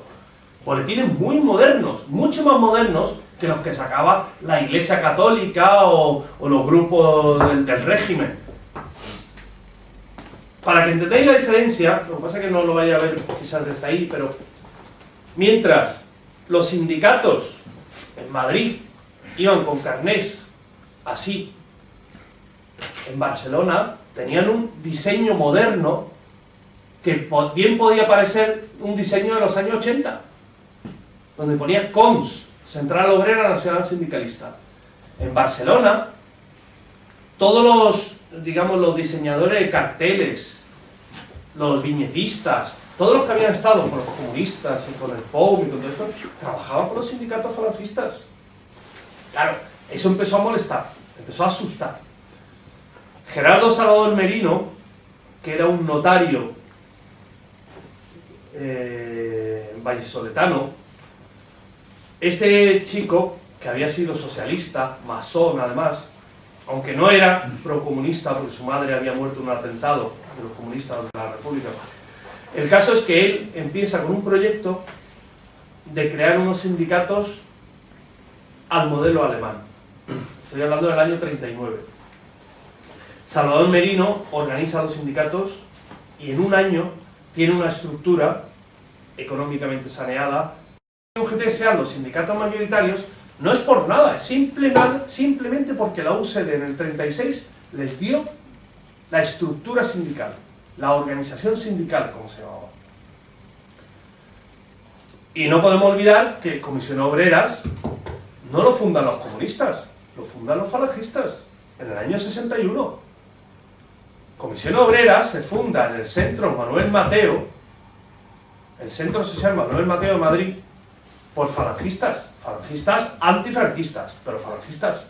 Boletines muy modernos, mucho más modernos que los que sacaba la Iglesia Católica o los grupos del régimen. Para que entendáis la diferencia, lo que pasa es que no lo vaya a ver quizás desde ahí, pero mientras los sindicatos en Madrid iban con carnés así, en Barcelona tenían un diseño moderno que bien podía parecer un diseño de los años 80, donde ponía CONS, Central Obrera Nacional Sindicalista. En Barcelona, todos los diseñadores de carteles, los viñetistas, todos los que habían estado con los comunistas y con el POUM y con todo esto, trabajaban con los sindicatos falangistas. Claro, eso empezó a molestar, empezó a asustar. Gerardo Salvador Merino, que era un notario vallisoletano. Este chico, que había sido socialista, masón además, aunque no era procomunista porque su madre había muerto en un atentado de los comunistas de la República, el caso es que él empieza con un proyecto de crear unos sindicatos al modelo alemán. Estoy hablando del año 39. Salvador Merino organiza los sindicatos y en un año tiene una estructura económicamente saneada. Que UGT sean los sindicatos mayoritarios no es por nada, es simplemente porque la UCD en el 36 les dio la estructura sindical, la organización sindical, como se llamaba. Y no podemos olvidar que Comisión Obreras no lo fundan los comunistas, lo fundan los falangistas en el año 61. Comisión Obrera se funda en el Centro Manuel Mateo, el Centro Social Manuel Mateo de Madrid, por falangistas antifranquistas, pero falangistas.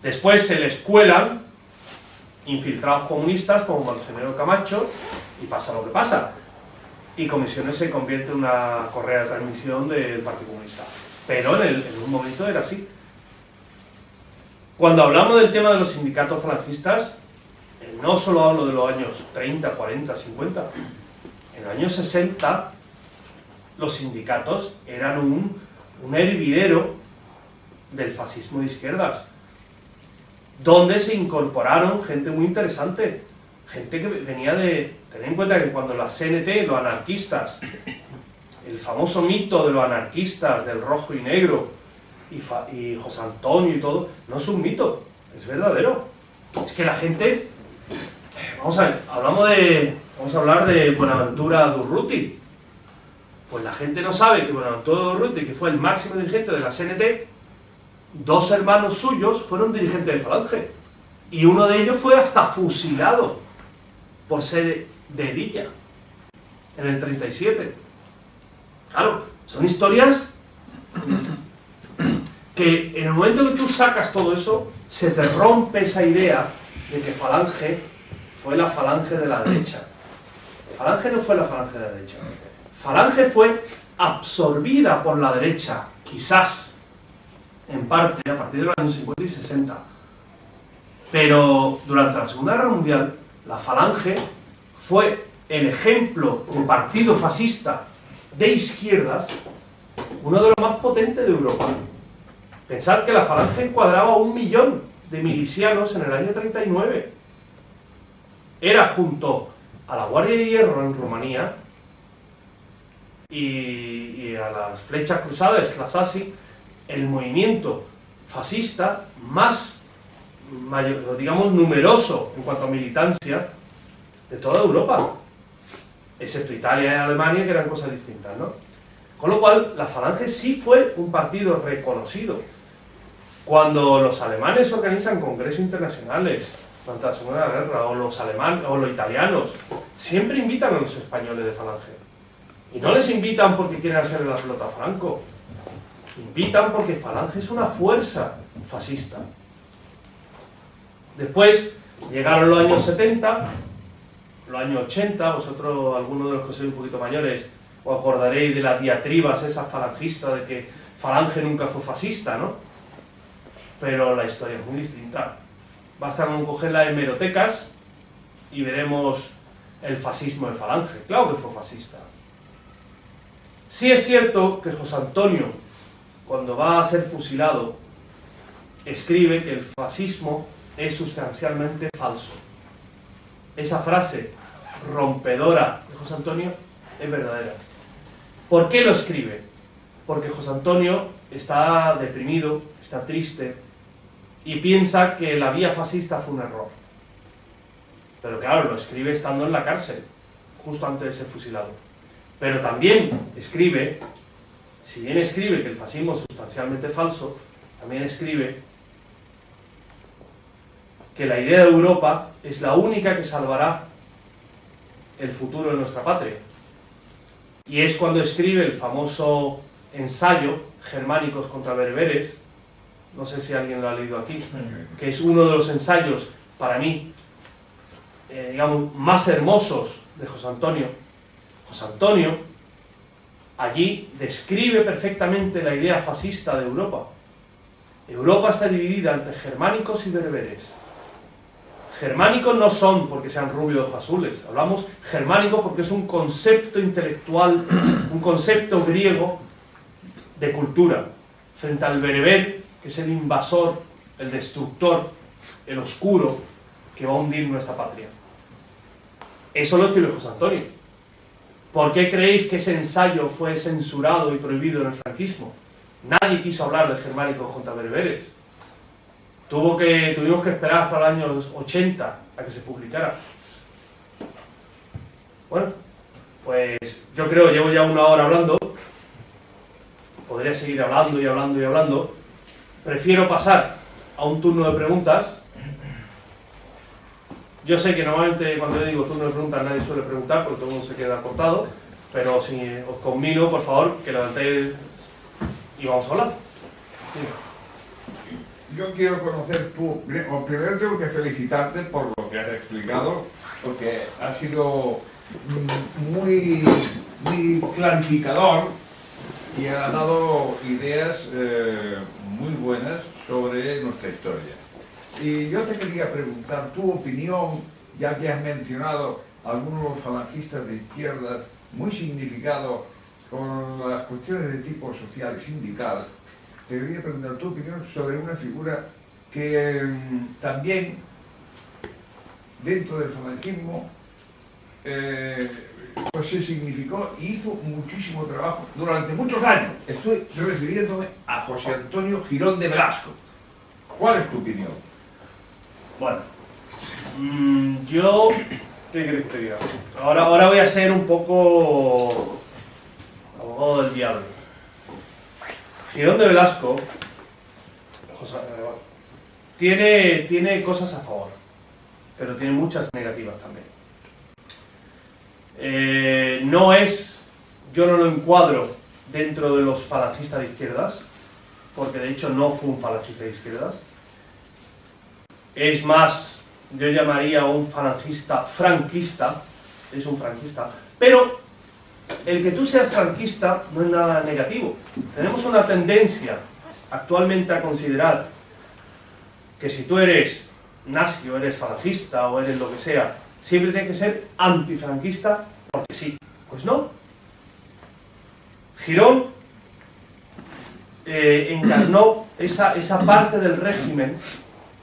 Después se les cuelan infiltrados comunistas como Monseñor Camacho y pasa lo que pasa. Y Comisiones se convierte en una correa de transmisión del Partido Comunista. Pero en un momento era así. Cuando hablamos del tema de los sindicatos falangistas, no solo hablo de los años 30, 40, 50, en los años 60 los sindicatos eran un hervidero del fascismo de izquierdas, donde se incorporaron gente muy interesante, gente que venía de... Tened en cuenta que cuando la CNT, los anarquistas, el famoso mito de los anarquistas, del rojo y negro, y José Antonio y todo, no es un mito, es verdadero. Es que la gente... Vamos a ver, vamos a hablar de Buenaventura Durruti. Pues la gente no sabe que Buenaventura Durruti, que fue el máximo dirigente de la CNT, dos hermanos suyos fueron dirigentes de Falange. Y uno de ellos fue hasta fusilado por ser de Edilla en el 37. Claro, son historias que en el momento que tú sacas todo eso, se te rompe esa idea de que Falange fue la falange de la derecha. Falange no fue la falange de la derecha. Falange fue absorbida por la derecha, quizás, en parte, a partir de los años 50 y 60. Pero durante la Segunda Guerra Mundial, la Falange fue el ejemplo de partido fascista de izquierdas, uno de los más potentes de Europa. Pensad que la Falange encuadraba 1 millón de milicianos en el año 39. Era junto a la Guardia de Hierro en Rumanía y a las Flechas Cruzadas, las ASI, el movimiento fascista más, digamos, numeroso en cuanto a militancia de toda Europa, excepto Italia y Alemania, que eran cosas distintas, ¿no? Con lo cual, la Falange sí fue un partido reconocido. Cuando los alemanes organizan congresos internacionales durante la Segunda Guerra, o los alemanes o los italianos, siempre invitan a los españoles de Falange. Y no les invitan porque quieren hacerle la pelota a Franco. Invitan porque Falange es una fuerza fascista. Después llegaron los años 70, los años 80, vosotros, algunos de los que sois un poquito mayores, os acordaréis de las diatribas esas falangistas de que Falange nunca fue fascista, ¿no? Pero la historia es muy distinta. Basta con coger las hemerotecas y veremos el fascismo de Falange. Claro que fue fascista. Sí es cierto que José Antonio, cuando va a ser fusilado, escribe que el fascismo es sustancialmente falso. Esa frase rompedora de José Antonio es verdadera. ¿Por qué lo escribe? Porque José Antonio está deprimido, está triste y piensa que la vía fascista fue un error. Pero claro, lo escribe estando en la cárcel, justo antes de ser fusilado. Pero también escribe, si bien escribe que el fascismo es sustancialmente falso, también escribe que la idea de Europa es la única que salvará el futuro de nuestra patria. Y es cuando escribe el famoso ensayo Germánicos contra Berberes, no sé si alguien lo ha leído aquí, que es uno de los ensayos, para mí, digamos, más hermosos de José Antonio. José Antonio allí describe perfectamente la idea fascista de Europa. Europa está dividida entre germánicos y bereberes. Germánicos no son porque sean rubios o azules, hablamos germánico porque es un concepto intelectual, un concepto griego de cultura, frente al bereber, que es el invasor, el destructor, el oscuro, que va a hundir nuestra patria. Eso lo escribe José Antonio. ¿Por qué creéis que ese ensayo fue censurado y prohibido en el franquismo? Nadie quiso hablar de germánicos contra bereberes. Tuvimos que esperar hasta los años 80 a que se publicara. Bueno, pues yo creo, llevo ya una hora hablando. Podría seguir hablando y hablando y hablando. Prefiero pasar a un turno de preguntas. Yo sé que normalmente cuando yo digo turno de preguntas nadie suele preguntar porque todo el mundo se queda cortado, pero si os conmino, por favor, que levantéis y vamos a hablar. Sí. Yo quiero conocer tu... Primero tengo que felicitarte por lo que has explicado, porque ha sido muy clarificador y ha dado ideas muy buenas sobre nuestra historia. Y yo te quería preguntar tu opinión, ya que has mencionado algunos de los falangistas de izquierdas muy significados con las cuestiones de tipo social y sindical. Te quería preguntar tu opinión sobre una figura que también dentro del falangismo pues se significó y hizo muchísimo trabajo durante muchos años. Estoy refiriéndome a José Antonio Girón de Velasco. ¿Cuál es tu opinión? Bueno, yo... ¿Qué queréis que te diga? Ahora voy a ser un poco abogado del diablo. Girón de Velasco tiene cosas a favor, pero tiene muchas negativas también. Yo no lo encuadro dentro de los falangistas de izquierdas, porque de hecho no fue un falangista de izquierdas. Es más, yo llamaría a un falangista franquista, es un franquista, pero el que tú seas franquista no es nada negativo. Tenemos una tendencia actualmente a considerar que si tú eres nazi o eres falangista o eres lo que sea, siempre tiene que ser antifranquista porque sí. Pues no. Girón encarnó esa parte del régimen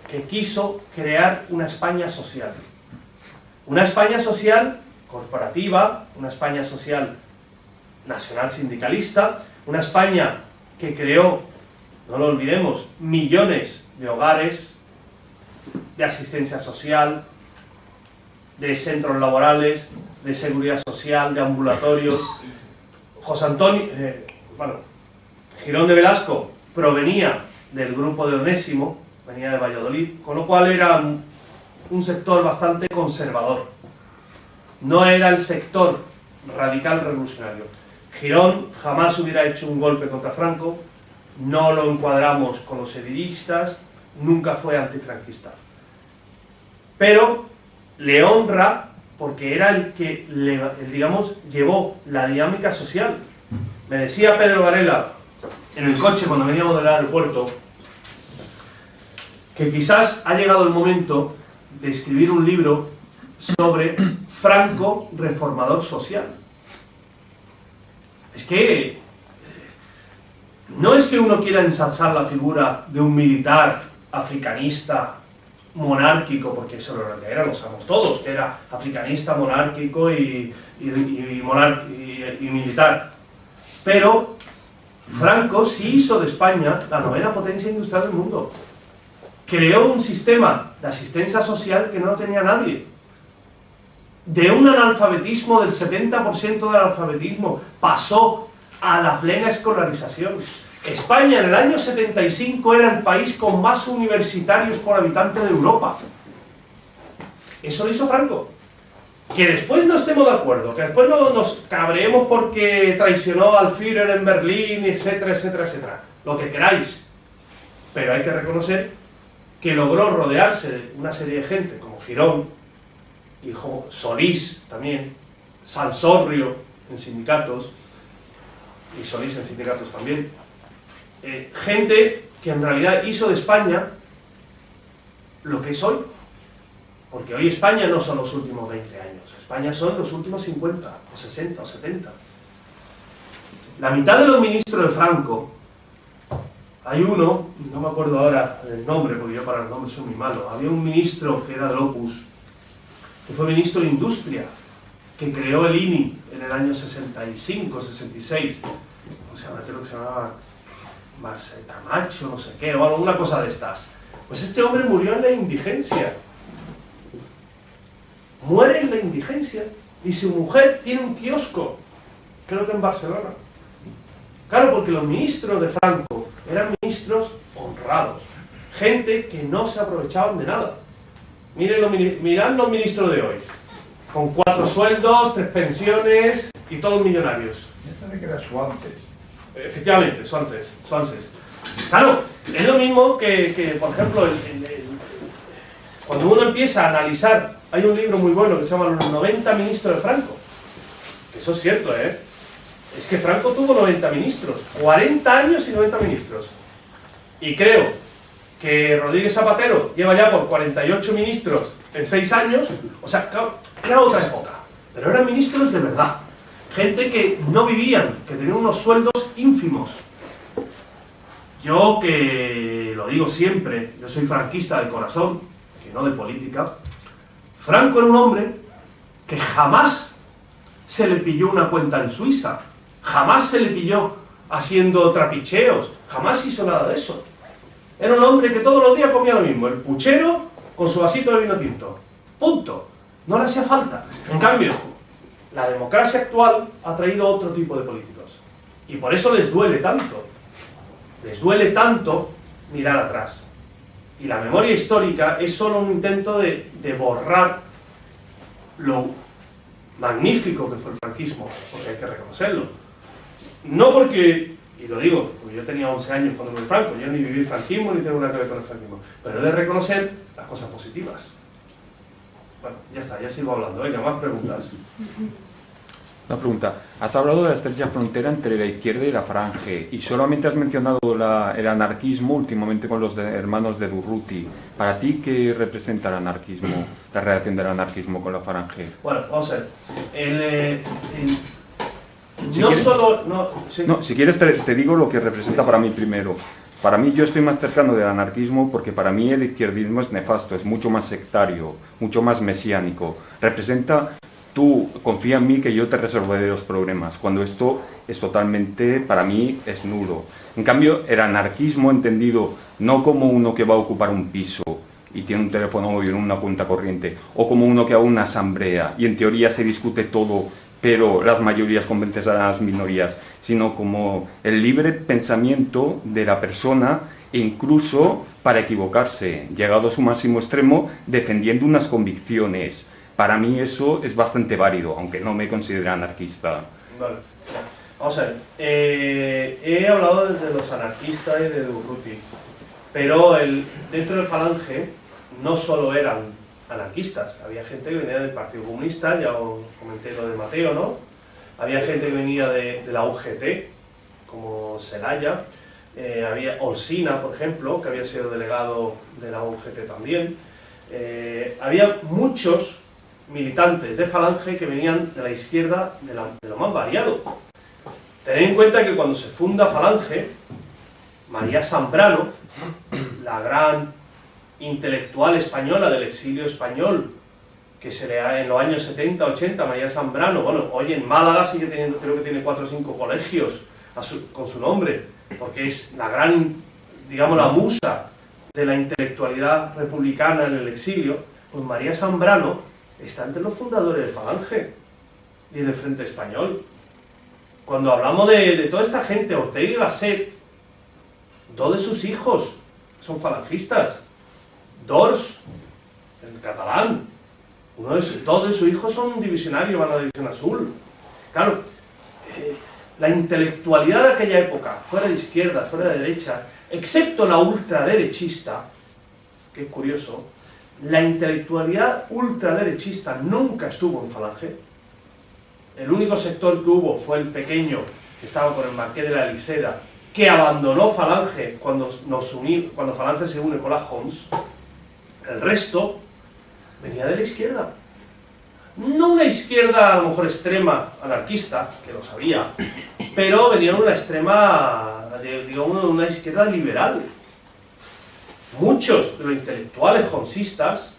que quiso crear una España social. Una España social corporativa, una España social nacional sindicalista, una España que creó, no lo olvidemos, millones de hogares, de asistencia social, de centros laborales, de seguridad social, de ambulatorios. José Antonio, Girón de Velasco provenía del grupo de Onésimo, venía de Valladolid, con lo cual era un sector bastante conservador. No era el sector radical revolucionario. Girón jamás hubiera hecho un golpe contra Franco, no lo encuadramos con los sedilistas, nunca fue antifranquista. Pero le honra porque era el que, digamos, llevó la dinámica social. Me decía Pedro Varela en el coche cuando veníamos del aeropuerto que quizás ha llegado el momento de escribir un libro sobre Franco reformador social. Es que no es que uno quiera ensalzar la figura de un militar africanista monárquico, porque eso era lo que era, lo sabemos todos, que era africanista, monárquico y militar. Pero Franco sí hizo de España la novena potencia industrial del mundo. Creó un sistema de asistencia social que no tenía nadie. De un analfabetismo del 70% del analfabetismo pasó a la plena escolarización. España en el año 75 era el país con más universitarios por habitante de Europa. Eso lo hizo Franco. Que después no estemos de acuerdo, que después no nos cabreemos porque traicionó al Führer en Berlín, etcétera, etcétera, etcétera. Lo que queráis. Pero hay que reconocer que logró rodearse de una serie de gente como Girón, y Solís también, Sansorrio, en sindicatos, y Solís en sindicatos también, gente que en realidad hizo de España lo que es hoy. Porque hoy España no son los últimos 20 años, España son los últimos 50, o 60, o 70. La mitad de los ministros de Franco, hay uno, no me acuerdo ahora del nombre, porque yo para los nombres soy muy malo, había un ministro que era del Opus, que fue ministro de Industria, que creó el INI en el año 65, 66, o sea, creo que se llamaba Marcel Camacho, no sé qué, o alguna cosa de estas. Pues este hombre murió en la indigencia. Muere en la indigencia y su mujer tiene un kiosco, creo que en Barcelona. Claro, porque los ministros de Franco eran ministros honrados, gente que no se aprovechaban de nada. Mirad los ministros de hoy, con 4 sueldos, 3 pensiones y todos millonarios. Esta que era Suances. Efectivamente, Suances. Claro, es lo mismo que por ejemplo, cuando uno empieza a analizar. Hay un libro muy bueno que se llama Los 90 ministros de Franco. Eso es cierto, ¿eh? Es que Franco tuvo 90 ministros. 40 años y 90 ministros. Y creo que Rodríguez Zapatero lleva ya por 48 ministros en 6 años. O sea, era otra época. Pero eran ministros de verdad. Gente que no vivían, que tenían unos sueldos ínfimos. Yo que lo digo siempre, yo soy franquista de corazón, que no de política. Franco era un hombre que jamás se le pilló una cuenta en Suiza, jamás se le pilló haciendo trapicheos, jamás hizo nada de eso. Era un hombre que todos los días comía lo mismo, el puchero con su vasito de vino tinto. Punto. No le hacía falta. En cambio, la democracia actual ha traído otro tipo de políticos. Y por eso les duele tanto. Les duele tanto mirar atrás. Y la memoria histórica es solo un intento de borrar lo magnífico que fue el franquismo, porque hay que reconocerlo. No porque, y lo digo, porque yo tenía 11 años cuando murió Franco, yo ni viví el franquismo ni tengo nada que ver con el franquismo, pero he de reconocer las cosas positivas. Bueno, ya está, ya sigo hablando. Venga, más preguntas. Una pregunta. Has hablado de la estrecha frontera entre la izquierda y la falange y solamente has mencionado el anarquismo últimamente con los hermanos de Durruti. ¿Para ti qué representa el anarquismo, la relación del anarquismo con la falange? Bueno, vamos a ver. Si quieres te digo lo que representa para mí primero. Para mí yo estoy más cercano del anarquismo porque para mí el izquierdismo es nefasto, es mucho más sectario, mucho más mesiánico. Representa... Tú confía en mí que yo te resolveré los problemas, cuando esto es totalmente, para mí, es nulo. En cambio, el anarquismo entendido no como uno que va a ocupar un piso y tiene un teléfono móvil, una cuenta corriente, o como uno que va a una asamblea y en teoría se discute todo, pero las mayorías convencen a las minorías, sino como el libre pensamiento de la persona e incluso para equivocarse, llegado a su máximo extremo, defendiendo unas convicciones. Para mí eso es bastante válido, aunque no me considero anarquista. Vale. Vamos a ver. He hablado de los anarquistas y de Durruti, pero dentro del Falange no solo eran anarquistas, había gente que venía del Partido Comunista, ya os comenté lo de Mateo, ¿no? Había gente que venía de la UGT, como Celaya, había Orsina, por ejemplo, que había sido delegado de la UGT también. Había muchos militantes de Falange que venían de la izquierda de lo más variado. Tened en cuenta que cuando se funda Falange, María Zambrano, la gran intelectual española del exilio español, que se le da en los años 70, 80, María Zambrano, bueno, hoy en Málaga sigue teniendo, creo que tiene 4 o 5 colegios con su nombre, porque es la gran, digamos, la musa de la intelectualidad republicana en el exilio. Pues María Zambrano está entre los fundadores de Falange y del Frente Español. Cuando hablamos de toda esta gente, Ortega y Gasset, 2 de sus hijos son falangistas. Dors, el catalán, 2 de sus hijos son divisionarios, van a la División Azul. Claro, la intelectualidad de aquella época, fuera de izquierda, fuera de derecha, excepto la ultraderechista, que es curioso, la intelectualidad ultraderechista nunca estuvo en Falange. el único sector que hubo fue el pequeño, que estaba con el Marqués de la Lisera, que abandonó Falange cuando Falange se une con la Homs. El resto venía de la izquierda. No una izquierda a lo mejor extrema, anarquista, que lo sabía, pero venía de una extrema, digamos, una izquierda liberal. Muchos de los intelectuales homsistas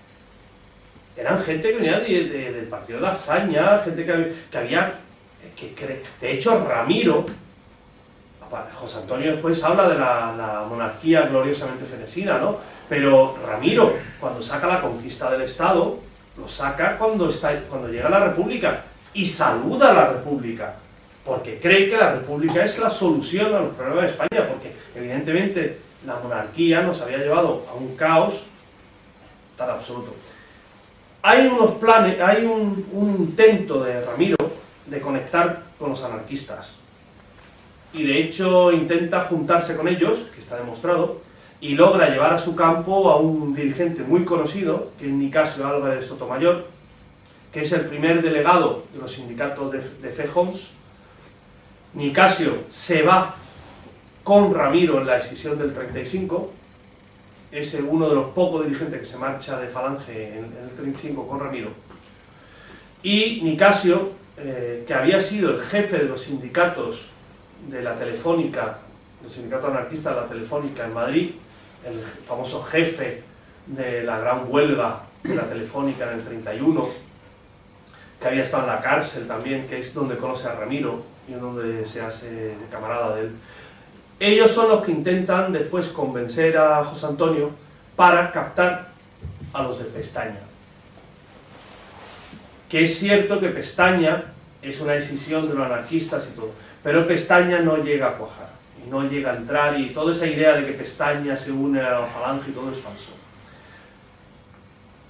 eran gente que venía del partido de la Saña, gente de hecho, Ramiro, José Antonio después habla de la monarquía gloriosamente fenecina, ¿no? Pero Ramiro, cuando saca la conquista del Estado, lo saca cuando llega a la República y saluda a la República, porque cree que la República es la solución a los problemas de España, porque evidentemente la monarquía nos había llevado a un caos tan absoluto. Hay unos planes, hay un intento de Ramiro de conectar con los anarquistas, y de hecho intenta juntarse con ellos, que está demostrado, y logra llevar a su campo a un dirigente muy conocido, que es Nicasio Álvarez Sotomayor, que es el primer delegado de los sindicatos de FEJOMS. Nicasio se va con Ramiro en la escisión del 35, es uno de los pocos dirigentes que se marcha de Falange en el 35 con Ramiro, y Nicasio, que había sido el jefe de los sindicatos de la Telefónica, el sindicato anarquista de la Telefónica en Madrid, el famoso jefe de la gran huelga de la Telefónica en el 31, que había estado en la cárcel también, que es donde conoce a Ramiro y donde se hace camarada de él. Ellos son los que intentan después convencer a José Antonio para captar a los de Pestaña. Que es cierto que Pestaña es una decisión de los anarquistas y todo, pero Pestaña no llega a cuajar, y no llega a entrar, y toda esa idea de que Pestaña se une a la Falange y todo es falso.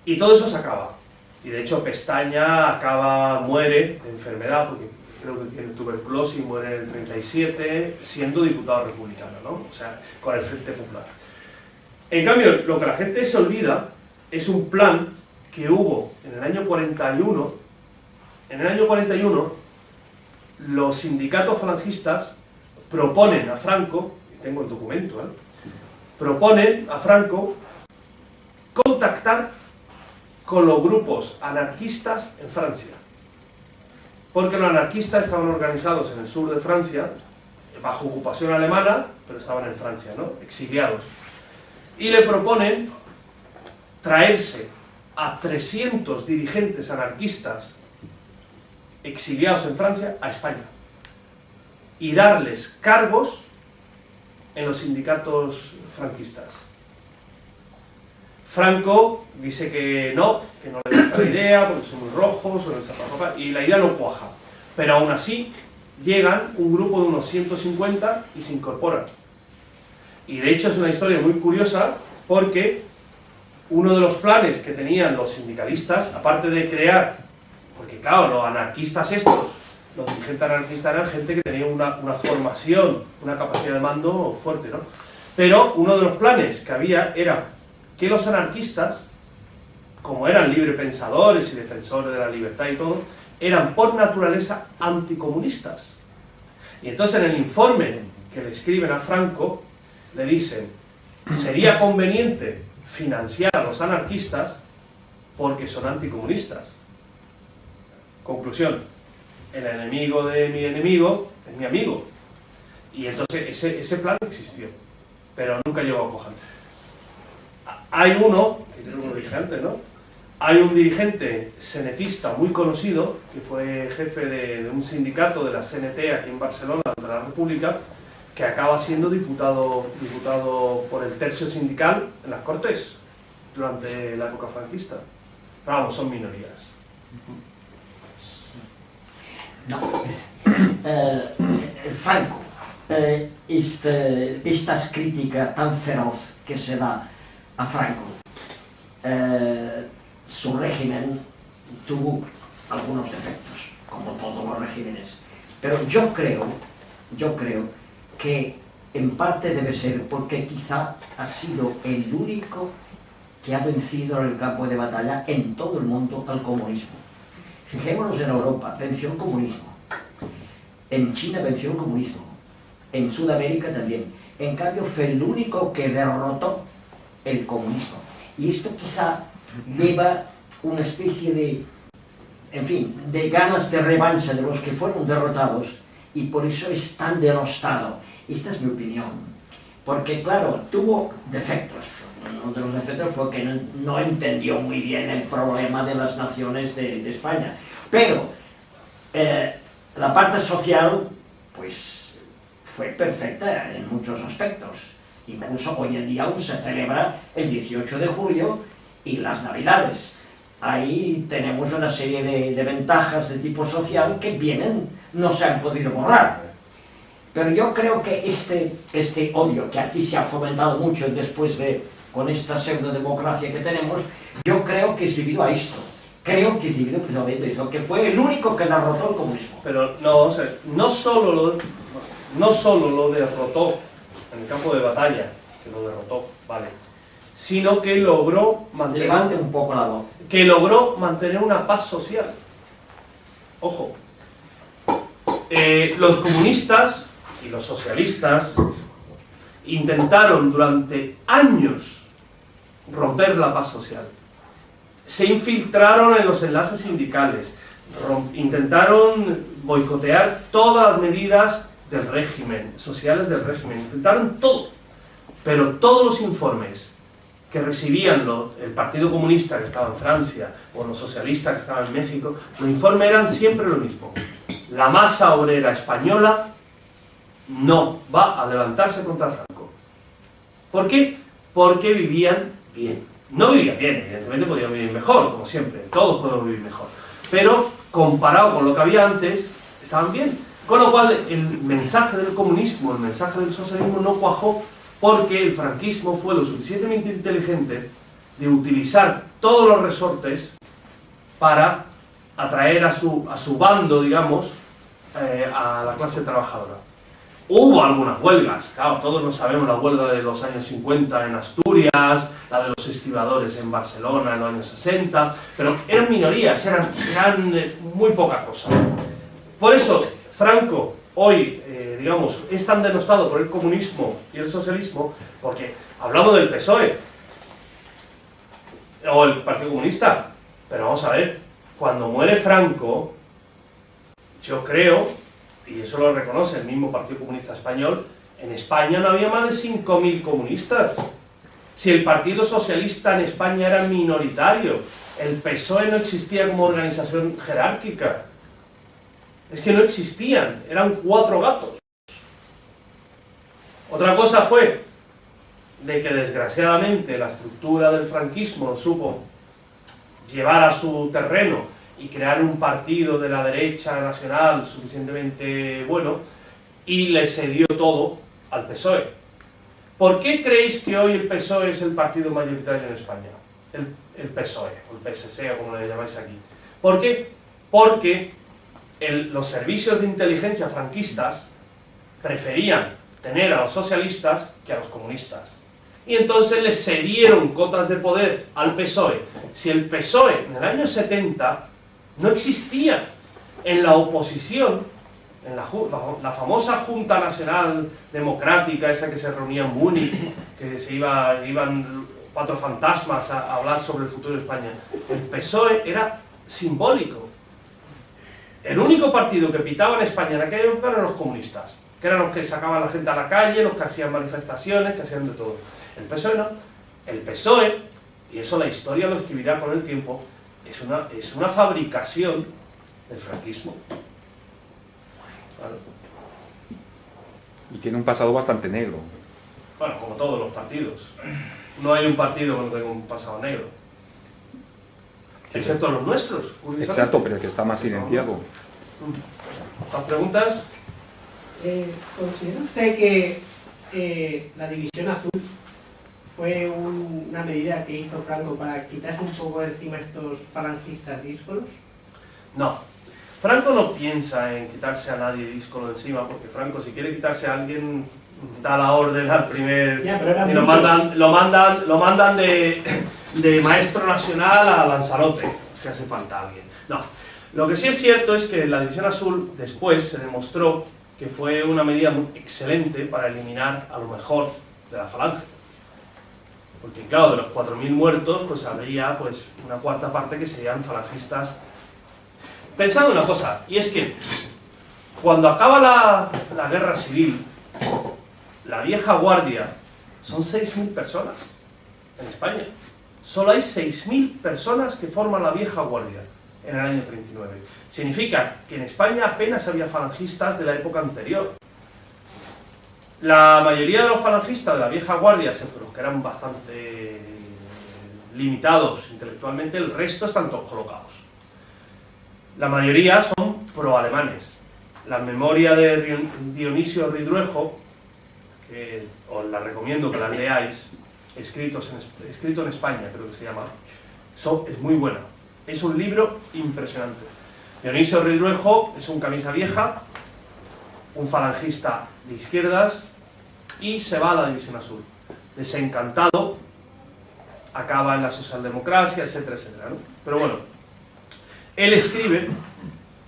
Y todo eso se acaba, y de hecho Pestaña muere de enfermedad, porque creo que tiene tuberculosis, muere en el 37, siendo diputado republicano, ¿no? O sea, con el Frente Popular. En cambio, lo que la gente se olvida es un plan que hubo en el año 41. En el año 41, los sindicatos falangistas proponen a Franco, y tengo el documento, proponen a Franco contactar con los grupos anarquistas en Francia. Porque los anarquistas estaban organizados en el sur de Francia, bajo ocupación alemana, pero estaban en Francia, ¿no? Exiliados. Y le proponen traerse a 300 dirigentes anarquistas exiliados en Francia a España y darles cargos en los sindicatos franquistas. Franco dice que no le gusta la idea, porque son muy rojos, y la idea no cuaja. Pero aún así, llegan un grupo de unos 150 y se incorporan. Y de hecho es una historia muy curiosa, porque uno de los planes que tenían los sindicalistas, aparte de crear, porque claro, los anarquistas los dirigentes anarquistas eran gente que tenía una formación, una capacidad de mando fuerte, ¿no? Pero uno de los planes que había era que los anarquistas, como eran librepensadores y defensores de la libertad y todo, eran por naturaleza anticomunistas. Y entonces en el informe que le escriben a Franco, le dicen, sería conveniente financiar a los anarquistas porque son anticomunistas. Conclusión, el enemigo de mi enemigo es mi amigo. Y entonces ese plan existió, pero nunca llegó a coger. Hay uno, que creo que lo dije antes, ¿no? Hay un dirigente senetista muy conocido, que fue jefe de un sindicato de la CNT aquí en Barcelona, de la República, que acaba siendo diputado por el tercio sindical en las Cortes, durante la época franquista. Pero vamos, son minorías. No. Franco, esta crítica tan feroz que se da a Franco, su régimen tuvo algunos defectos, como todos los regímenes, pero yo creo que en parte debe ser porque quizá ha sido el único que ha vencido en el campo de batalla en todo el mundo al comunismo. Fijémonos en Europa, venció el comunismo. En China venció el comunismo. En Sudamérica también. En cambio, fue el único que derrotó el comunismo. Y esto quizá lleva una especie de, en fin, de ganas de revancha de los que fueron derrotados, y por eso es tan denostado. Esta es mi opinión. Porque, claro, tuvo defectos. Uno de los defectos fue que no entendió muy bien el problema de las naciones de España. Pero la parte social, pues, fue perfecta en muchos aspectos. Incluso hoy en día aún se celebra el 18 de julio y las Navidades. Ahí tenemos una serie de ventajas de tipo social que vienen, no se han podido borrar. Pero yo creo que este odio que aquí se ha fomentado mucho después con esta pseudodemocracia que tenemos, yo creo que es debido a esto. Creo que es debido precisamente a esto, que fue el único que derrotó el comunismo. Pero no, o sea, no solo lo derrotó en el campo de batalla, que lo derrotó, vale, sino que logró mantener... Levante un poco la voz. Que logró mantener una paz social. Ojo, los comunistas y los socialistas intentaron durante años romper la paz social. Se infiltraron en los enlaces sindicales, intentaron boicotear todas las medidas del régimen, sociales del régimen, intentaron todo. Pero todos los informes que recibían el Partido Comunista que estaba en Francia o los socialistas que estaban en México, los informes eran siempre lo mismo. La masa obrera española no va a levantarse contra Franco. ¿Por qué? Porque vivían bien. No vivían bien, evidentemente podían vivir mejor, como siempre, todos podemos vivir mejor. Pero comparado con lo que había antes, estaban bien. Con lo cual el mensaje del comunismo, el mensaje del socialismo no cuajó, porque el franquismo fue lo suficientemente inteligente de utilizar todos los resortes para atraer a su bando, digamos, a la clase trabajadora. Hubo algunas huelgas, claro, todos no sabemos la huelga de los años 50 en Asturias, la de los estibadores en Barcelona en los años 60, pero eran minorías, eran muy poca cosa. Por eso, Franco hoy, digamos, es tan denostado por el comunismo y el socialismo, porque hablamos del PSOE, o el Partido Comunista, pero vamos a ver, cuando muere Franco, yo creo, y eso lo reconoce el mismo Partido Comunista Español, en España no había más de 5.000 comunistas. Si el Partido Socialista en España era minoritario, el PSOE no existía como organización jerárquica. Es que no existían, eran 4 gatos. Otra cosa fue de que desgraciadamente la estructura del franquismo supo llevar a su terreno y crear un partido de la derecha nacional suficientemente bueno, y le cedió todo al PSOE. ¿Por qué creéis que hoy el PSOE es el partido mayoritario en España? El PSOE, o el PSC, o como le llamáis aquí. ¿Por qué? Porque los servicios de inteligencia franquistas preferían tener a los socialistas que a los comunistas. Y entonces les cedieron cotas de poder al PSOE. Si el PSOE en el año 70 no existía en la oposición, en la famosa Junta Nacional Democrática, esa que se reunía en Múnich, que iban 4 fantasmas a hablar sobre el futuro de España, el PSOE era simbólico. El único partido que pitaba en España en aquella época eran los comunistas, que eran los que sacaban a la gente a la calle, los que hacían manifestaciones, que hacían de todo. El PSOE no. El PSOE, y eso la historia lo escribirá con el tiempo, es una fabricación del franquismo. Claro. Y tiene un pasado bastante negro. Bueno, como todos los partidos. No hay un partido que no tenga un pasado negro. Excepto los nuestros, curiosamente. Exacto, pero el que está más silenciado. ¿Más preguntas? ¿Considera usted que la división azul fue una medida que hizo Franco para quitarse un poco de encima estos falangistas díscolos? No. Franco no piensa en quitarse a nadie díscolo encima, porque Franco, si quiere quitarse a alguien, da la orden al primer... Ya, pero y lo mandan de maestro nacional a Lanzarote, si hace falta alguien. No. Lo que sí es cierto es que la División Azul después se demostró que fue una medida muy excelente para eliminar a lo mejor de la falange. Porque claro, de los 4.000 muertos, pues habría pues una cuarta parte que serían falangistas. Pensad una cosa, y es que cuando acaba la guerra civil, la vieja guardia son 6.000 personas en España. Solo hay 6.000 personas que forman la vieja guardia en el año 39. Significa que en España apenas había falangistas de la época anterior. La mayoría de los falangistas de la vieja guardia, excepto los que eran bastante limitados intelectualmente, el resto están todos colocados. La mayoría son pro-alemanes. La memoria de Dionisio Ridruejo, que os la recomiendo que la leáis, escrito en España, creo que se llama, es muy buena. Es un libro impresionante. Dionisio Ridruejo es un camisa vieja, un falangista de izquierdas, y se va a la División Azul. Desencantado, acaba en la socialdemocracia, etcétera, etcétera, ¿no? Pero bueno, él escribe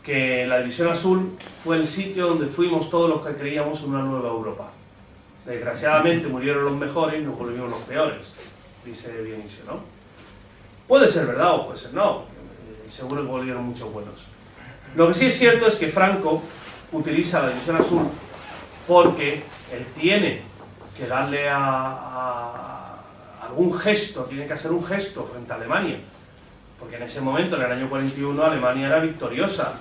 que la División Azul fue el sitio donde fuimos todos los que creíamos en una nueva Europa. Desgraciadamente murieron los mejores y nos volvimos los peores, dice Dionisio, ¿no? Puede ser verdad o puede ser no, seguro que volvieron muchos buenos. Lo que sí es cierto es que Franco utiliza la División Azul porque él tiene que darle a algún gesto, tiene que hacer un gesto frente a Alemania, porque en ese momento, en el año 41, Alemania era victoriosa.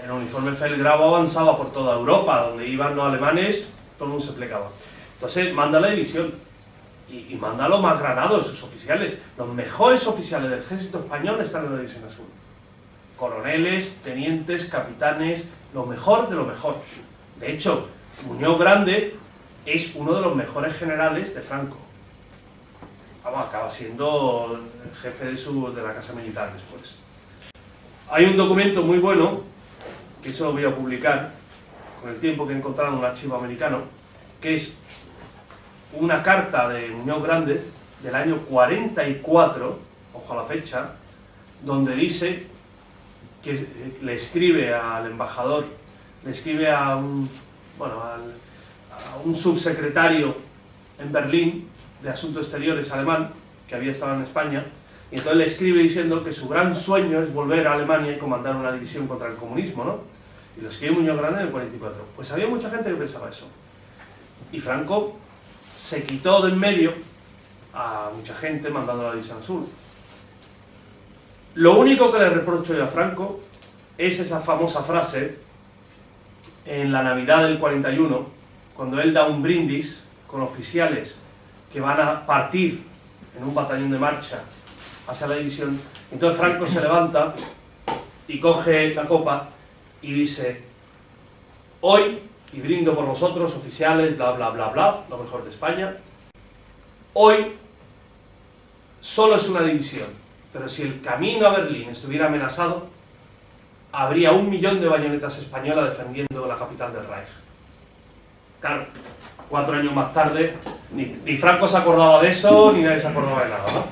El uniforme Feldgrau avanzaba por toda Europa, donde iban los alemanes, todo el mundo se plegaba. Entonces manda la división y manda a los más granados, sus oficiales. Los mejores oficiales del ejército español están en la División Azul. Coroneles, tenientes, capitanes, lo mejor de lo mejor. De hecho, Muñoz Grande es uno de los mejores generales de Franco. Vamos, acaba siendo el jefe de la Casa Militar después. Hay un documento muy bueno, que eso lo voy a publicar con el tiempo que he encontrado en un archivo americano, que es una carta de Muñoz Grandes del año 44, ojo a la fecha, donde dice que le escribe al embajador, le escribe a un subsecretario en Berlín de Asuntos Exteriores alemán, que había estado en España, y entonces le escribe diciendo que su gran sueño es volver a Alemania y comandar una división contra el comunismo, ¿no? Y lo escribe Muñoz Grande en el 44. Pues había mucha gente que pensaba eso. Y Franco se quitó de en medio a mucha gente mandando a la División Azul. Lo único que le reprocho yo a Franco es esa famosa frase en la Navidad del 41, cuando él da un brindis con oficiales que van a partir en un batallón de marcha hacia la división. Entonces Franco se levanta y coge la copa y dice: hoy, y brindo por vosotros, oficiales, bla, bla, bla, bla, lo mejor de España, hoy solo es una división, pero si el camino a Berlín estuviera amenazado, habría 1 millón de bayonetas españolas defendiendo la capital del Reich. Claro, 4 años más tarde, ni Franco se acordaba de eso, ni nadie se acordaba de nada, ¿no?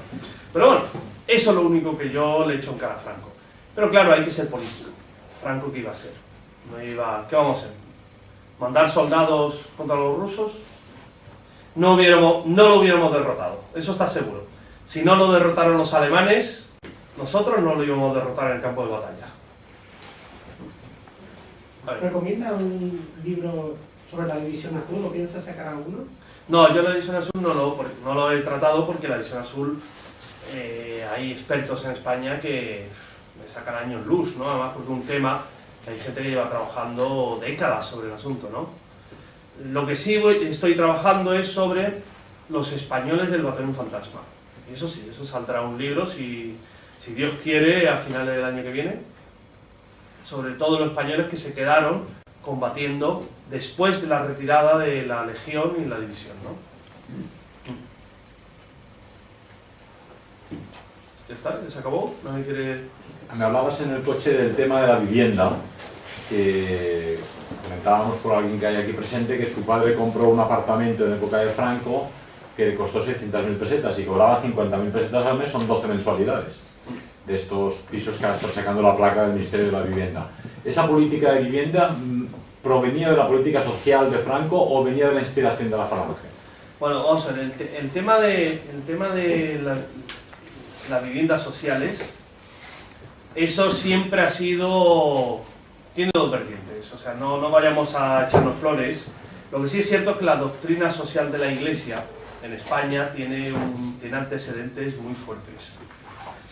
Pero bueno, eso es lo único que yo le echo en cara a Franco. Pero claro, hay que ser político. Franco, ¿qué iba a hacer? ¿Qué vamos a hacer? ¿Mandar soldados contra los rusos? No lo hubiéramos derrotado, eso está seguro. Si no lo derrotaron los alemanes, nosotros no lo íbamos a derrotar en el campo de batalla. ¿Recomienda un libro sobre la División Azul o piensa sacar alguno? No, yo la División Azul no lo he tratado porque la División Azul hay expertos en España que me sacan años luz, ¿no? Además porque es un tema que hay gente que lleva trabajando décadas sobre el asunto, ¿no? Lo que sí estoy trabajando es sobre los españoles del Batallón Fantasma. Y eso sí, eso saldrá un libro, si Dios quiere, a finales del año que viene, sobre todos los españoles que se quedaron combatiendo después de la retirada de la Legión y la División, ¿no? ¿Ya está? ¿Ya se acabó? ¿Nadie quiere...? Me hablabas en el coche del tema de la vivienda, que comentábamos por alguien que hay aquí presente que su padre compró un apartamento en época de Franco que le costó 600.000 pesetas y cobraba 50.000 pesetas al mes, son 12 mensualidades. de estos pisos que ahora están sacando la placa del Ministerio de la Vivienda. ¿Esa política de vivienda provenía de la política social de Franco o venía de la inspiración de la Falange? Bueno, vamos a ver, el tema de las viviendas sociales, eso siempre ha sido, tiene dos vertientes, o sea, no vayamos a echarnos flores. Lo que sí es cierto es que la doctrina social de la Iglesia en España tiene antecedentes muy fuertes.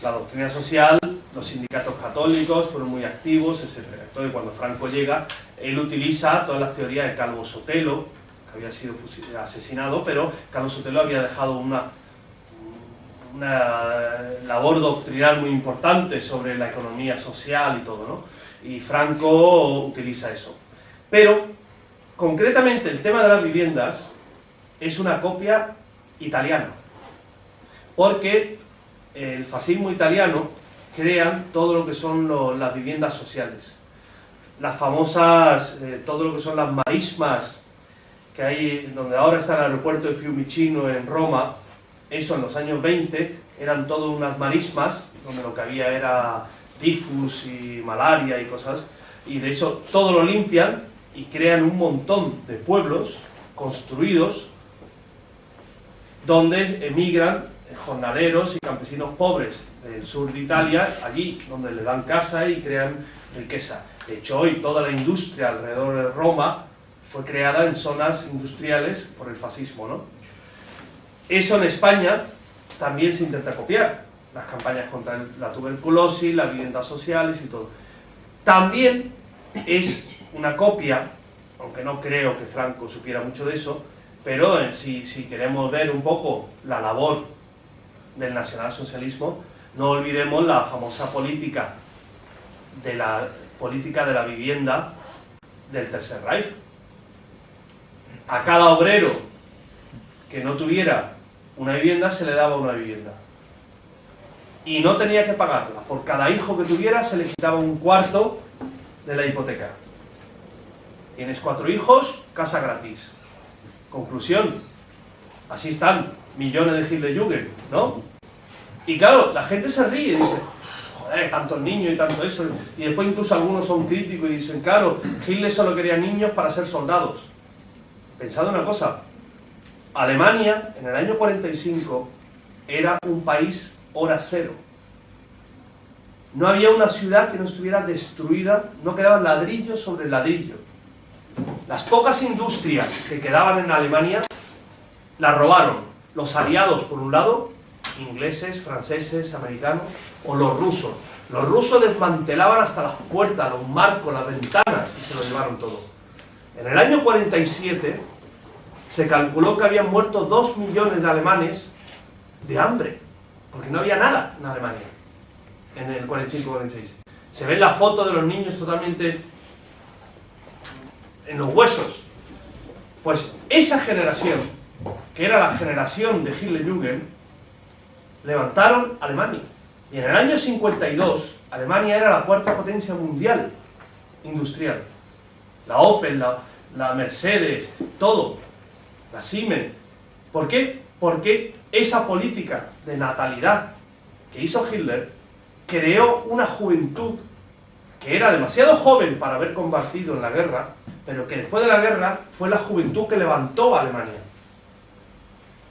La doctrina social, los sindicatos católicos fueron muy activos, etc. Entonces, cuando Franco llega, él utiliza todas las teorías de Calvo Sotelo, que había sido asesinado, pero Calvo Sotelo había dejado una labor doctrinal muy importante sobre la economía social y todo, ¿no? Y Franco utiliza eso. Pero, concretamente, el tema de las viviendas es una copia italiana, porque el fascismo italiano crean todo lo que son las viviendas sociales, las famosas, todo lo que son las marismas que hay, donde ahora está el aeropuerto de Fiumicino en Roma. Eso en los años 20 eran todo unas marismas, donde lo que había era tifus y malaria y cosas, y de hecho todo lo limpian y crean un montón de pueblos construidos donde emigran jornaleros y campesinos pobres del sur de Italia, allí donde le dan casa y crean riqueza. De hecho, hoy toda la industria alrededor de Roma fue creada en zonas industriales por el fascismo, ¿no? Eso en España también se intenta copiar, las campañas contra la tuberculosis, las viviendas sociales y todo. También es una copia, aunque no creo que Franco supiera mucho de eso, pero si queremos ver un poco la labor del nacionalsocialismo, no olvidemos la famosa política de la vivienda del Tercer Reich. A cada obrero que no tuviera una vivienda se le daba una vivienda. Y no tenía que pagarla. Por cada hijo que tuviera se le quitaba un cuarto de la hipoteca. Tienes 4 hijos, casa gratis. Conclusión, así están millones de Hitlerjugend, ¿no? Y claro, la gente se ríe y dice, joder, tantos niños y tanto eso. Y después incluso algunos son críticos y dicen, claro, Hitler solo quería niños para ser soldados. Pensad una cosa, Alemania en el año 45 era un país hora cero. No había una ciudad que no estuviera destruida, no quedaban ladrillo sobre ladrillo. Las pocas industrias que quedaban en Alemania las robaron los aliados por un lado, ingleses, franceses, americanos, o los rusos. Los rusos desmantelaban hasta las puertas, los marcos, las ventanas y se lo llevaron todo. En el año 47 se calculó que habían muerto 2 millones de alemanes de hambre, porque no había nada en Alemania en el 45-46. Se ven las fotos de los niños totalmente en los huesos. Pues esa generación, que era la generación de Hitlerjugend, levantaron Alemania. Y en el año 52, Alemania era la 4ª potencia mundial industrial. La Opel, la Mercedes, todo. La Siemens. ¿Por qué? Porque esa política de natalidad que hizo Hitler creó una juventud que era demasiado joven para haber combatido en la guerra, pero que después de la guerra fue la juventud que levantó a Alemania.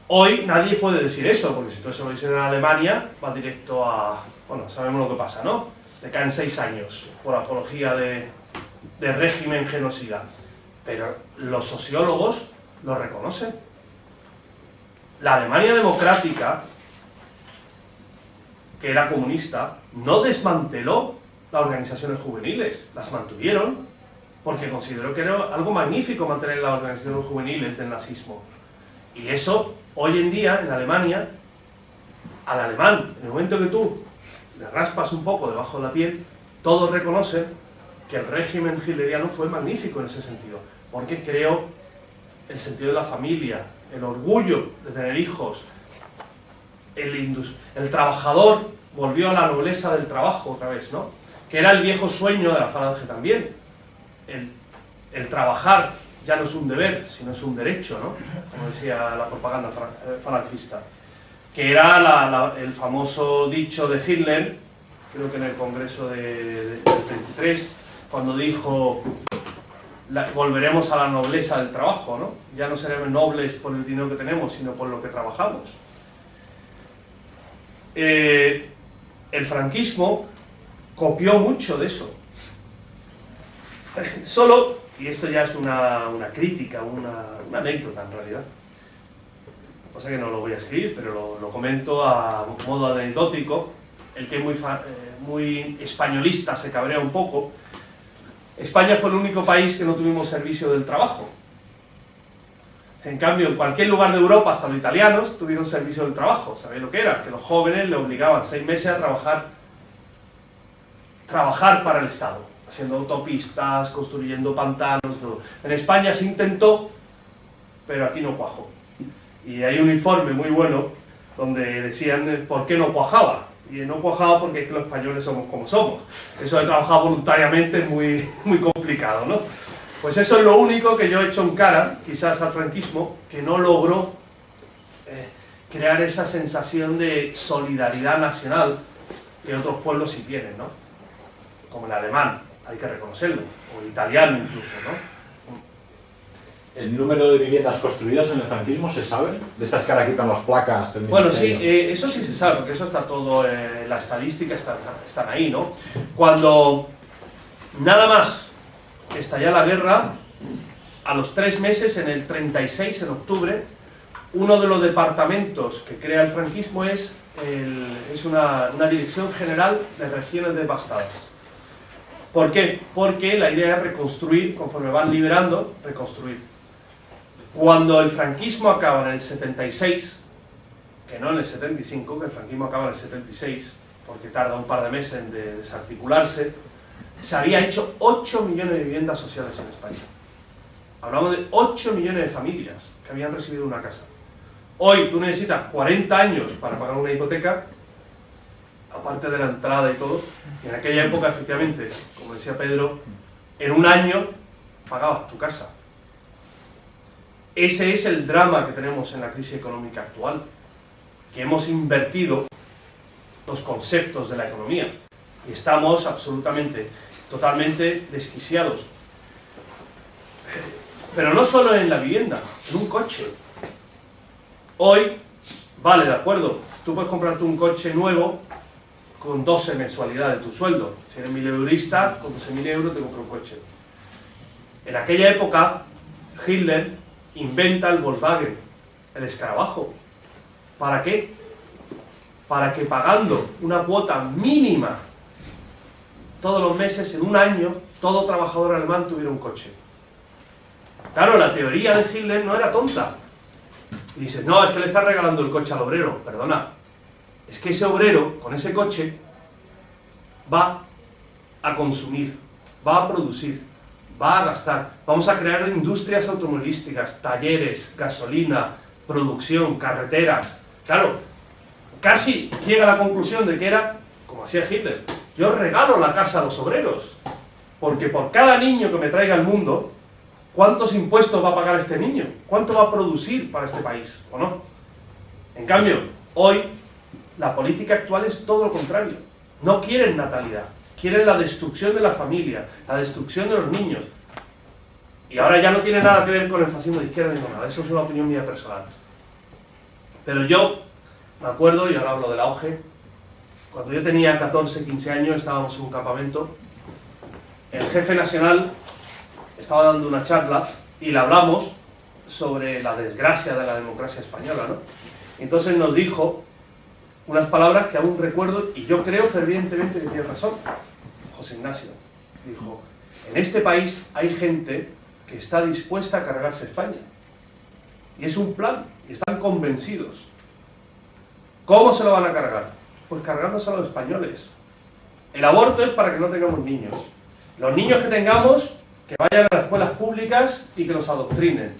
Hoy nadie puede decir eso, porque si todo eso lo dicen en Alemania, va directo a... Bueno, sabemos lo que pasa, ¿no? Te caen 6 años por apología de régimen genocida. Pero los sociólogos lo reconocen. La Alemania democrática, que era comunista, no desmanteló las organizaciones juveniles, las mantuvieron, porque consideró que era algo magnífico mantener las organizaciones juveniles del nazismo. Y eso, hoy en día, en Alemania, al alemán, en el momento que tú le raspas un poco debajo de la piel, todos reconocen que el régimen hitleriano fue magnífico en ese sentido, porque creó el sentido de la familia, el orgullo de tener hijos, el trabajador volvió a la nobleza del trabajo otra vez, ¿no? Que era el viejo sueño de la Falange también. El trabajar ya no es un deber, sino es un derecho, ¿no? Como decía la propaganda falangista. Que era el famoso dicho de Hitler, creo que en el Congreso del 23, cuando dijo volveremos a la nobleza del trabajo, ¿no? Ya no seremos nobles por el dinero que tenemos, sino por lo que trabajamos. El franquismo copió mucho de eso. Solo, y esto ya es una crítica, una anécdota en realidad, cosa que no lo voy a escribir, pero lo comento a modo anecdótico. El que es muy españolista se cabrea un poco. España fue el único país que no tuvimos servicio del trabajo. En cambio, en cualquier lugar de Europa, hasta los italianos, tuvieron servicio del trabajo. ¿Sabéis lo que era? Que los jóvenes le obligaban 6 meses a trabajar para el Estado, haciendo autopistas, construyendo pantanos, todo. En España se intentó, pero aquí no cuajó. Y hay un informe muy bueno donde decían por qué no cuajaba. Y no cuajaba porque es que los españoles somos como somos. Eso de trabajar voluntariamente es muy complicado, ¿no? Pues eso es lo único que yo he hecho en cara, quizás al franquismo, que no logró crear esa sensación de solidaridad nacional que otros pueblos sí tienen, ¿no? Como el alemán, hay que reconocerlo, o el italiano incluso, ¿no? ¿El número de viviendas construidas en el franquismo se sabe? De estas que ahora quitan las placas del Bueno, sí, ministerio. eso sí se sabe, porque eso está todo, la estadística están ahí, ¿no? Cuando nada más estalla la guerra, a los 3 meses, en el 36, en octubre, uno de los departamentos que crea el franquismo es una Dirección General de Regiones Devastadas. ¿Por qué? Porque la idea es reconstruir, conforme van liberando, reconstruir. Cuando el franquismo acaba en el 76, que no en el 75, que el franquismo acaba en el 76, porque tarda un par de meses en desarticularse, se había hecho 8 millones de viviendas sociales en España. Hablamos de 8 millones de familias que habían recibido una casa. Hoy tú necesitas 40 años para pagar una hipoteca, aparte de la entrada y todo, y en aquella época, efectivamente, como decía Pedro, en un año pagabas tu casa. Ese es el drama que tenemos en la crisis económica actual, que hemos invertido los conceptos de la economía y estamos absolutamente, totalmente desquiciados. Pero no solo en la vivienda, en un coche. Hoy, vale, de acuerdo, tú puedes comprarte un coche nuevo con 12 mensualidades de tu sueldo. Si eres 1000-eurista, con 12.000 euros te compras un coche. En aquella época, Hitler inventa el Volkswagen, el escarabajo. ¿Para qué? Para que pagando una cuota mínima todos los meses, en un año, todo trabajador alemán tuviera un coche. Claro, la teoría de Hitler no era tonta. Y dices, no, es que le está regalando el coche al obrero. Perdona, es que ese obrero, con ese coche, va a consumir, va a producir, va a gastar. Vamos a crear industrias automovilísticas, talleres, gasolina, producción, carreteras. Claro, casi llega a la conclusión de que era, como hacía Hitler, yo regalo la casa a los obreros, porque por cada niño que me traiga al mundo, ¿cuántos impuestos va a pagar este niño? ¿Cuánto va a producir para este país? ¿O no? En cambio, hoy, la política actual es todo lo contrario. No quieren natalidad, quieren la destrucción de la familia, la destrucción de los niños. Y ahora ya no tiene nada que ver con el fascismo de izquierda ni con nada, eso es una opinión mía personal. Pero yo me acuerdo, y ahora hablo del auge, cuando yo tenía 14, 15 años, estábamos en un campamento, el jefe nacional estaba dando una charla y le hablamos sobre la desgracia de la democracia española, ¿no? Entonces nos dijo unas palabras que aún recuerdo y yo creo fervientemente que tiene razón. José Ignacio dijo, en este país hay gente que está dispuesta a cargarse España. Y es un plan, y están convencidos. ¿Cómo se lo van a cargar? Pues cargándose a los españoles. El aborto es para que no tengamos niños. Los niños que tengamos, que vayan a las escuelas públicas y que los adoctrinen.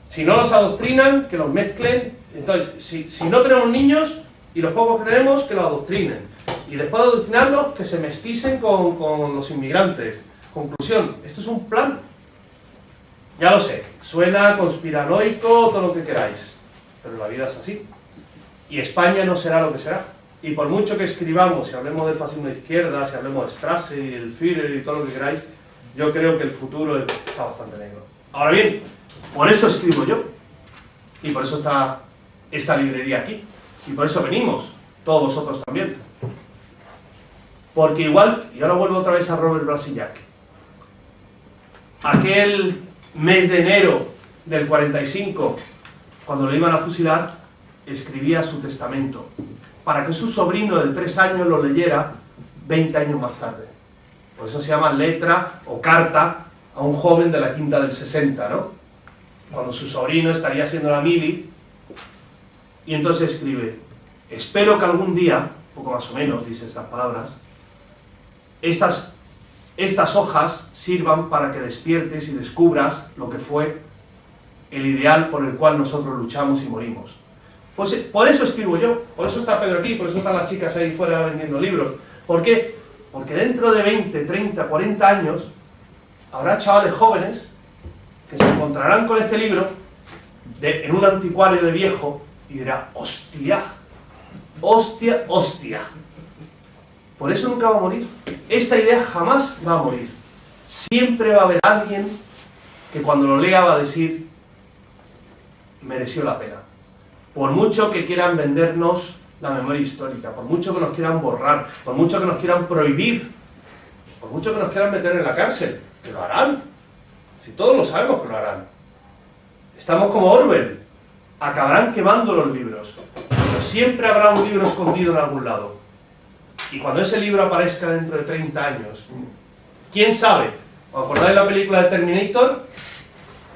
Si no los adoctrinan, que los mezclen. Entonces, si no tenemos niños, y los pocos que tenemos, que los adoctrinen. Y después de adoctrinarlos, que se mesticen con los inmigrantes. Conclusión, esto es un plan. Ya lo sé, suena conspiranoico, todo lo que queráis. Pero la vida es así. Y España no será lo que será Y por mucho que escribamos, si hablemos del fascismo de izquierda, si hablemos de Strasser y del Führer y todo lo que queráis, yo creo que el futuro está bastante negro. Ahora bien, por eso escribo yo. Y por eso está esta librería aquí. Y por eso venimos, todos vosotros también. Porque igual, y ahora vuelvo otra vez a Robert Brasillach, aquel mes de enero del 45, cuando lo iban a fusilar, escribía su testamento, para que su sobrino de 3 años lo leyera 20 años más tarde. Por eso se llama letra o carta a un joven de la quinta del 60, ¿no? Cuando su sobrino estaría haciendo la mili, y entonces escribe: espero que algún día, poco más o menos, dice estas palabras, estas hojas sirvan para que despiertes y descubras lo que fue el ideal por el cual nosotros luchamos y morimos. Pues por eso escribo yo, por eso está Pedro aquí, por eso están las chicas ahí fuera vendiendo libros. ¿Por qué? Porque dentro de 20, 30, 40 años habrá chavales jóvenes que se encontrarán con este libro en un anticuario de viejo y dirá: hostia, hostia, hostia. Por eso nunca va a morir. Esta idea jamás va a morir. Siempre va a haber alguien que cuando lo lea va a decir: mereció la pena. Por mucho que quieran vendernos la memoria histórica, por mucho que nos quieran borrar, por mucho que nos quieran prohibir, por mucho que nos quieran meter en la cárcel, que lo harán. Si todos lo sabemos que lo harán. Estamos como Orwell. Acabarán quemando los libros. Pero siempre habrá un libro escondido en algún lado. Y cuando ese libro aparezca dentro de 30 años, ¿quién sabe? ¿Os acordáis de la película de Terminator?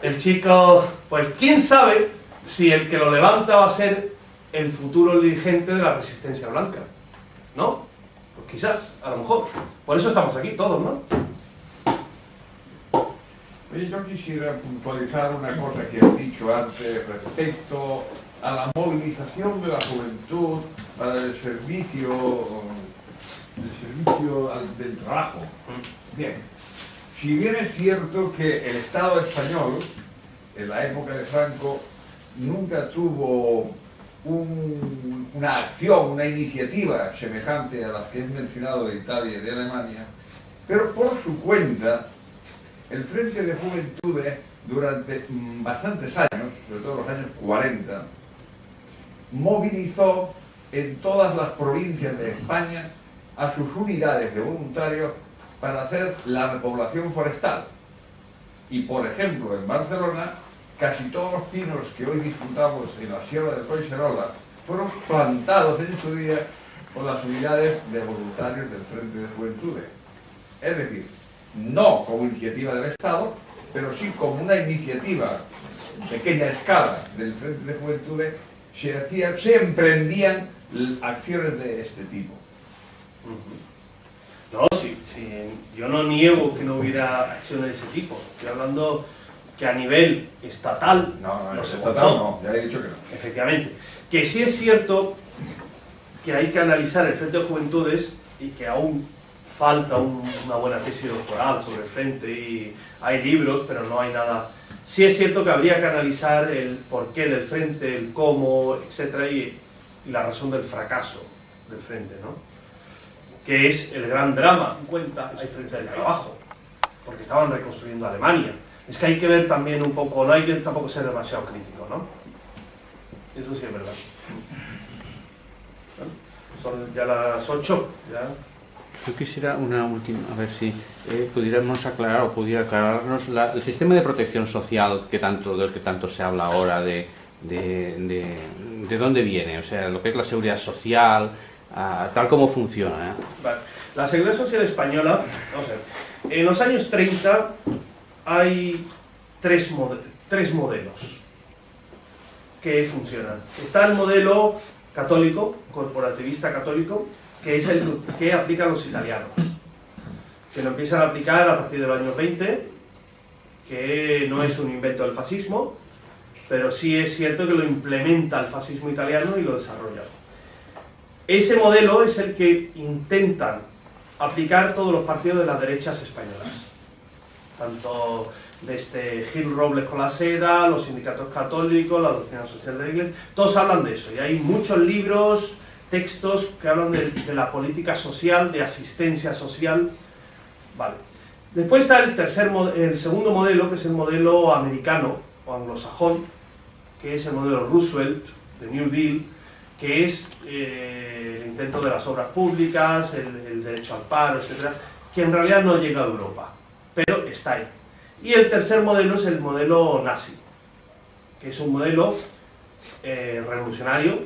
El chico, pues ¿quién sabe si el que lo levanta va a ser el futuro dirigente de la resistencia blanca? ¿No? Pues quizás, a lo mejor. Por eso estamos aquí todos, ¿no? Oye, yo quisiera puntualizar una cosa que has dicho antes respecto a la movilización de la juventud para el servicio del trabajo. Bien, si bien es cierto que el Estado español, en la época de Franco, nunca tuvo una acción, una iniciativa semejante a las que he mencionado de Italia y de Alemania, pero por su cuenta, el Frente de Juventudes, durante bastantes años, sobre todo los años 40, movilizó en todas las provincias de España a sus unidades de voluntarios para hacer la repoblación forestal. Y por ejemplo, en Barcelona, casi todos los pinos que hoy disfrutamos en la Sierra de Collserola fueron plantados en su día por las unidades de voluntarios del Frente de Juventudes. Es decir, no como iniciativa del Estado, pero sí como una iniciativa en pequeña escala del Frente de Juventudes, se emprendían acciones de este tipo. No, sí, yo no niego que no hubiera acciones de ese tipo. Estoy hablando que a nivel estatal No, se estatal montó. no, ya he dicho que no. Efectivamente. Que sí es cierto que hay que analizar el Frente de Juventudes y que aún falta una buena tesis doctoral sobre el Frente y hay libros, pero no hay nada. Sí es cierto que habría que analizar el porqué del Frente, el cómo, etcétera, y la razón del fracaso del Frente, ¿no? Que es el gran drama. En cuenta, hay Frente del Trabajo, porque estaban reconstruyendo Alemania. Es que hay que ver también un poco, no hay que tampoco ser demasiado crítico, ¿no? Eso sí es verdad. Bueno, son ya las 8, ya. Yo quisiera una última, a ver si pudiéramos aclarar o pudiera aclararnos el sistema de protección social del que tanto se habla ahora, de dónde viene, o sea, lo que es la seguridad social, tal como funciona. Vale. La seguridad social española, vamos a ver, en los años 30 hay tres modelos que funcionan. Está el modelo católico, corporativista católico, que es el que aplican los italianos, que lo empiezan a aplicar a partir de los años 20, que no es un invento del fascismo, pero sí es cierto que lo implementa el fascismo italiano y lo desarrolla. Ese modelo es el que intentan aplicar todos los partidos de las derechas españolas, tanto desde Gil Robles con la seda, los sindicatos católicos, la doctrina social de la Iglesia, todos hablan de eso, y hay muchos libros textos que hablan de la política social, de asistencia social. Vale. Después está el segundo modelo, que es el modelo americano o anglosajón, que es el modelo Roosevelt, de New Deal, que es el intento de las obras públicas, el derecho al paro, etc., que en realidad no llega a Europa, pero está ahí. Y el tercer modelo es el modelo nazi, que es un modelo revolucionario,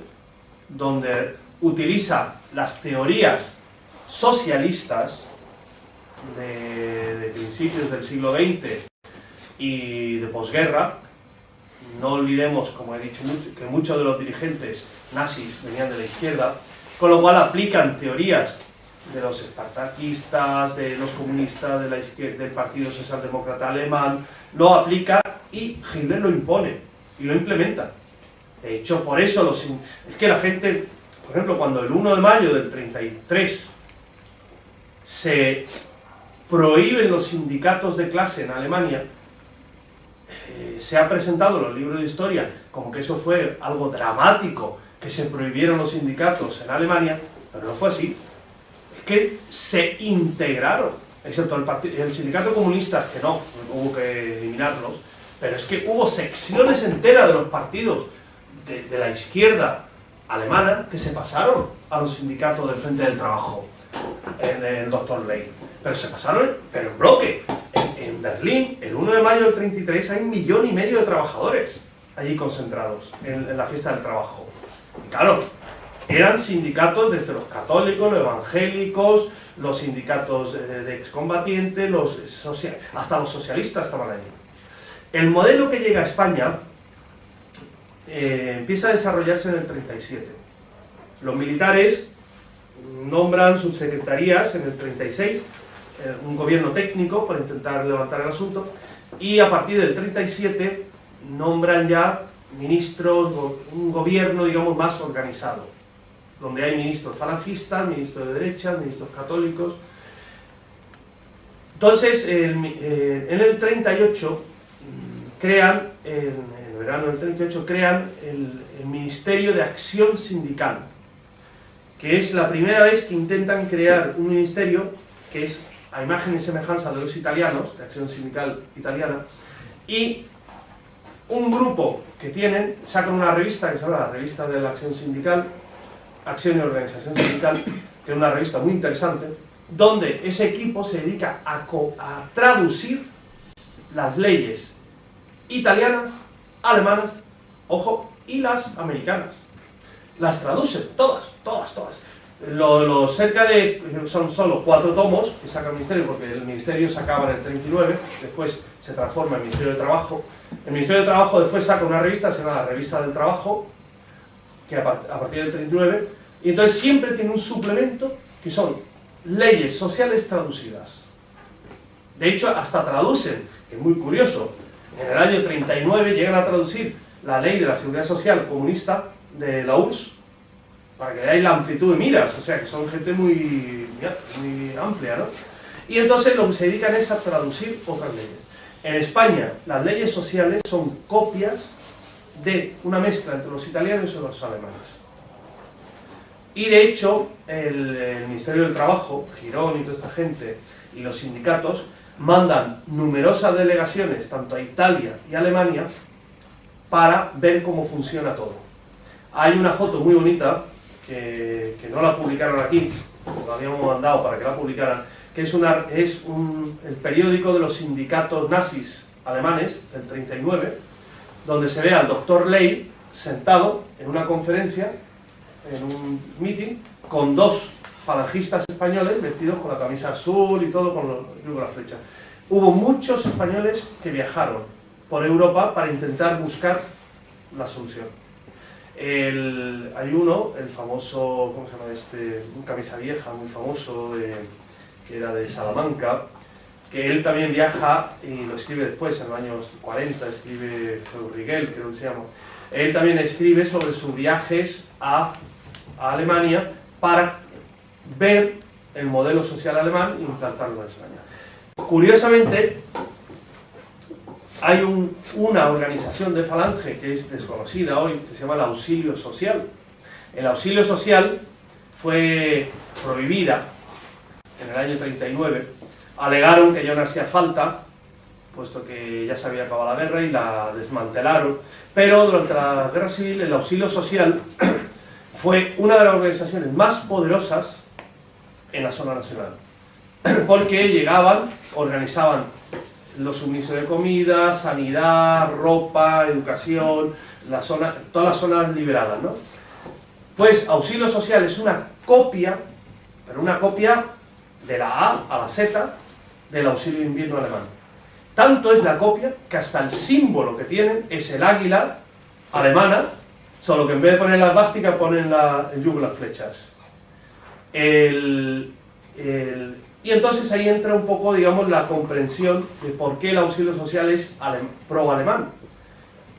donde utiliza las teorías socialistas de principios del siglo XX y de posguerra. No olvidemos, como he dicho, que muchos de los dirigentes nazis venían de la izquierda, con lo cual aplican teorías de los espartaquistas, de los comunistas, de la izquierda, del Partido Socialdemócrata Alemán, lo aplica y Hitler lo impone y lo implementa. De hecho, por eso es que la gente, por ejemplo, cuando el 1 de mayo del 33 se prohíben los sindicatos de clase en Alemania, se ha presentado en los libros de historia como que eso fue algo dramático, que se prohibieron los sindicatos en Alemania, pero no fue así. Es que se integraron, excepto el sindicato comunista, que no, hubo que eliminarlos, pero es que hubo secciones enteras de los partidos de la izquierda alemana que se pasaron a los sindicatos del Frente del Trabajo, en el Dr. Ley. Pero se pasaron, pero en bloque. En Berlín, el 1 de mayo del 33, hay 1,5 millones de trabajadores allí concentrados en la fiesta del trabajo. Y claro, eran sindicatos desde los católicos, los evangélicos, los sindicatos de excombatientes, hasta los socialistas estaban allí. El modelo que llega a España empieza a desarrollarse en el 37. Los militares nombran subsecretarías en el 36, un gobierno técnico para intentar levantar el asunto, y a partir del 37 nombran ya ministros, un gobierno, digamos, más organizado, donde hay ministros falangistas, ministros de derechas, ministros católicos. Entonces, en el 38 crean, en el verano del 38, crean el Ministerio de Acción Sindical, que es la primera vez que intentan crear un ministerio que es a imagen y semejanza de los italianos, de Acción Sindical Italiana, y un grupo que tienen, sacan una revista que se llama la Revista de la Acción Sindical, Acción y Organización Sindical, que es una revista muy interesante, donde ese equipo se dedica a traducir las leyes italianas, alemanas, ojo, y las americanas. Las traducen, todas. Cerca de, son solo 4 tomos que saca el Ministerio, porque el Ministerio se acaba en el 39, después se transforma en Ministerio de Trabajo. El Ministerio de Trabajo después saca una revista, se llama la Revista del Trabajo, que a partir del 39, y entonces siempre tiene un suplemento que son leyes sociales traducidas. De hecho, hasta traducen, que es muy curioso, en el año 39 llegan a traducir la ley de la Seguridad Social comunista de la URSS, para que veáis la amplitud de miras, o sea, que son gente muy amplia, ¿no? Y entonces lo que se dedican es a traducir otras leyes. En España, las leyes sociales son copias de una mezcla entre los italianos y los alemanes. Y de hecho, el Ministerio del Trabajo, Girón y toda esta gente, y los sindicatos, mandan numerosas delegaciones, tanto a Italia y a Alemania, para ver cómo funciona todo. Hay una foto muy bonita, que no la publicaron aquí, la habíamos mandado para que la publicaran, que es el periódico de los sindicatos nazis alemanes del 39, donde se ve al Dr. Ley sentado en una conferencia, en un meeting, con 2 falangistas españoles vestidos con la camisa azul y todo, con la flecha. Hubo muchos españoles que viajaron por Europa para intentar buscar la solución. Hay uno, el famoso, ¿cómo se llama este? Un camisa vieja muy famoso, que era de Salamanca, que él también viaja, y lo escribe después, en los años 40, escribe Rigel, creo que se llama. Él también escribe sobre sus viajes a Alemania para ver el modelo social alemán e implantarlo en España. Curiosamente, hay una organización de Falange que es desconocida hoy, que se llama el Auxilio Social. El Auxilio Social fue prohibida en el año 39, alegaron que ya no hacía falta, puesto que ya se había acabado la guerra y la desmantelaron, pero durante la guerra civil el auxilio social fue una de las organizaciones más poderosas en la zona nacional, porque llegaban, organizaban los suministros de comida, sanidad, ropa, educación, todas las zonas liberadas, ¿no? Pues auxilio social es una copia, pero una copia de la A a la Z del auxilio de invierno alemán. Tanto es la copia que hasta el símbolo que tienen es el águila alemana, solo que en vez de poner la esvástica ponen el yugo, las flechas. Y entonces ahí entra un poco, digamos, la comprensión de por qué el auxilio social es pro-alemán.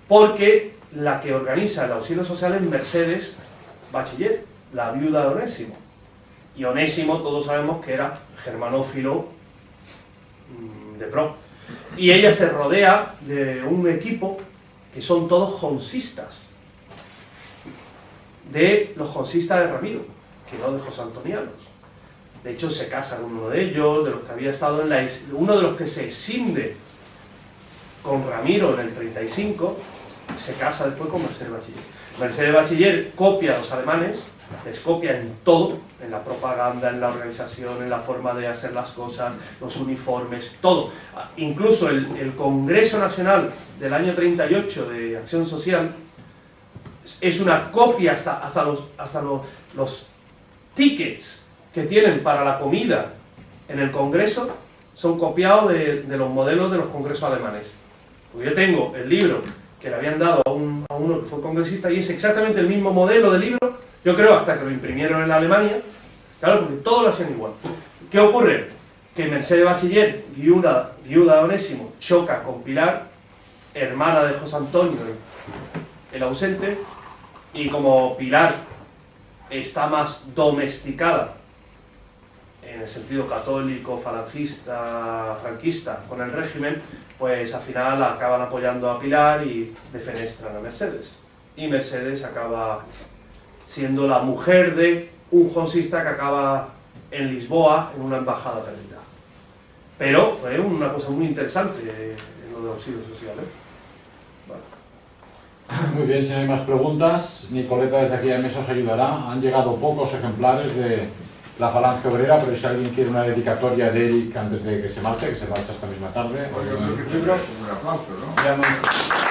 Porque la que organiza el auxilio social es Mercedes Bachiller, la viuda de Onésimo. Y Onésimo todos sabemos que era germanófilo de pro. Y ella se rodea de un equipo que son todos jonsistas. De los jonsistas de Ramiro, que no de José Antonianos. De hecho se casa con uno de ellos, de los que había estado en uno de los que se escinde con Ramiro en el 35, se casa después con Mercedes Bachiller. Mercedes Bachiller copia a los alemanes, les copia en todo, en la propaganda, en la organización, en la forma de hacer las cosas, los uniformes, todo. Incluso el Congreso Nacional del año 38 de Acción Social es una copia, hasta los tickets que tienen para la comida en el Congreso son copiados de los modelos de los congresos alemanes. Pues yo tengo el libro que le habían dado a uno que fue congresista y es exactamente el mismo modelo de libro, yo creo hasta que lo imprimieron en Alemania, claro, porque todos lo hacían igual. ¿Qué ocurre? Que Mercedes Bachiller, viuda de Onésimo, choca con Pilar, hermana de José Antonio, el ausente, y como Pilar está más domesticada en el sentido católico, falangista, franquista con el régimen, pues al final acaban apoyando a Pilar y defenestran a Mercedes. Y Mercedes acaba siendo la mujer de un jonsista que acaba en Lisboa en una embajada perdida. Pero fue una cosa muy interesante en lo de auxilio social, ¿eh? Vale. Muy bien, si no hay más preguntas, Nicoleta desde aquí de mesa os ayudará. Han llegado pocos ejemplares de la Falange Obrera, pero si alguien quiere una dedicatoria de Eric antes de que se marche esta misma tarde. Un aplauso, ¿no? Ya no...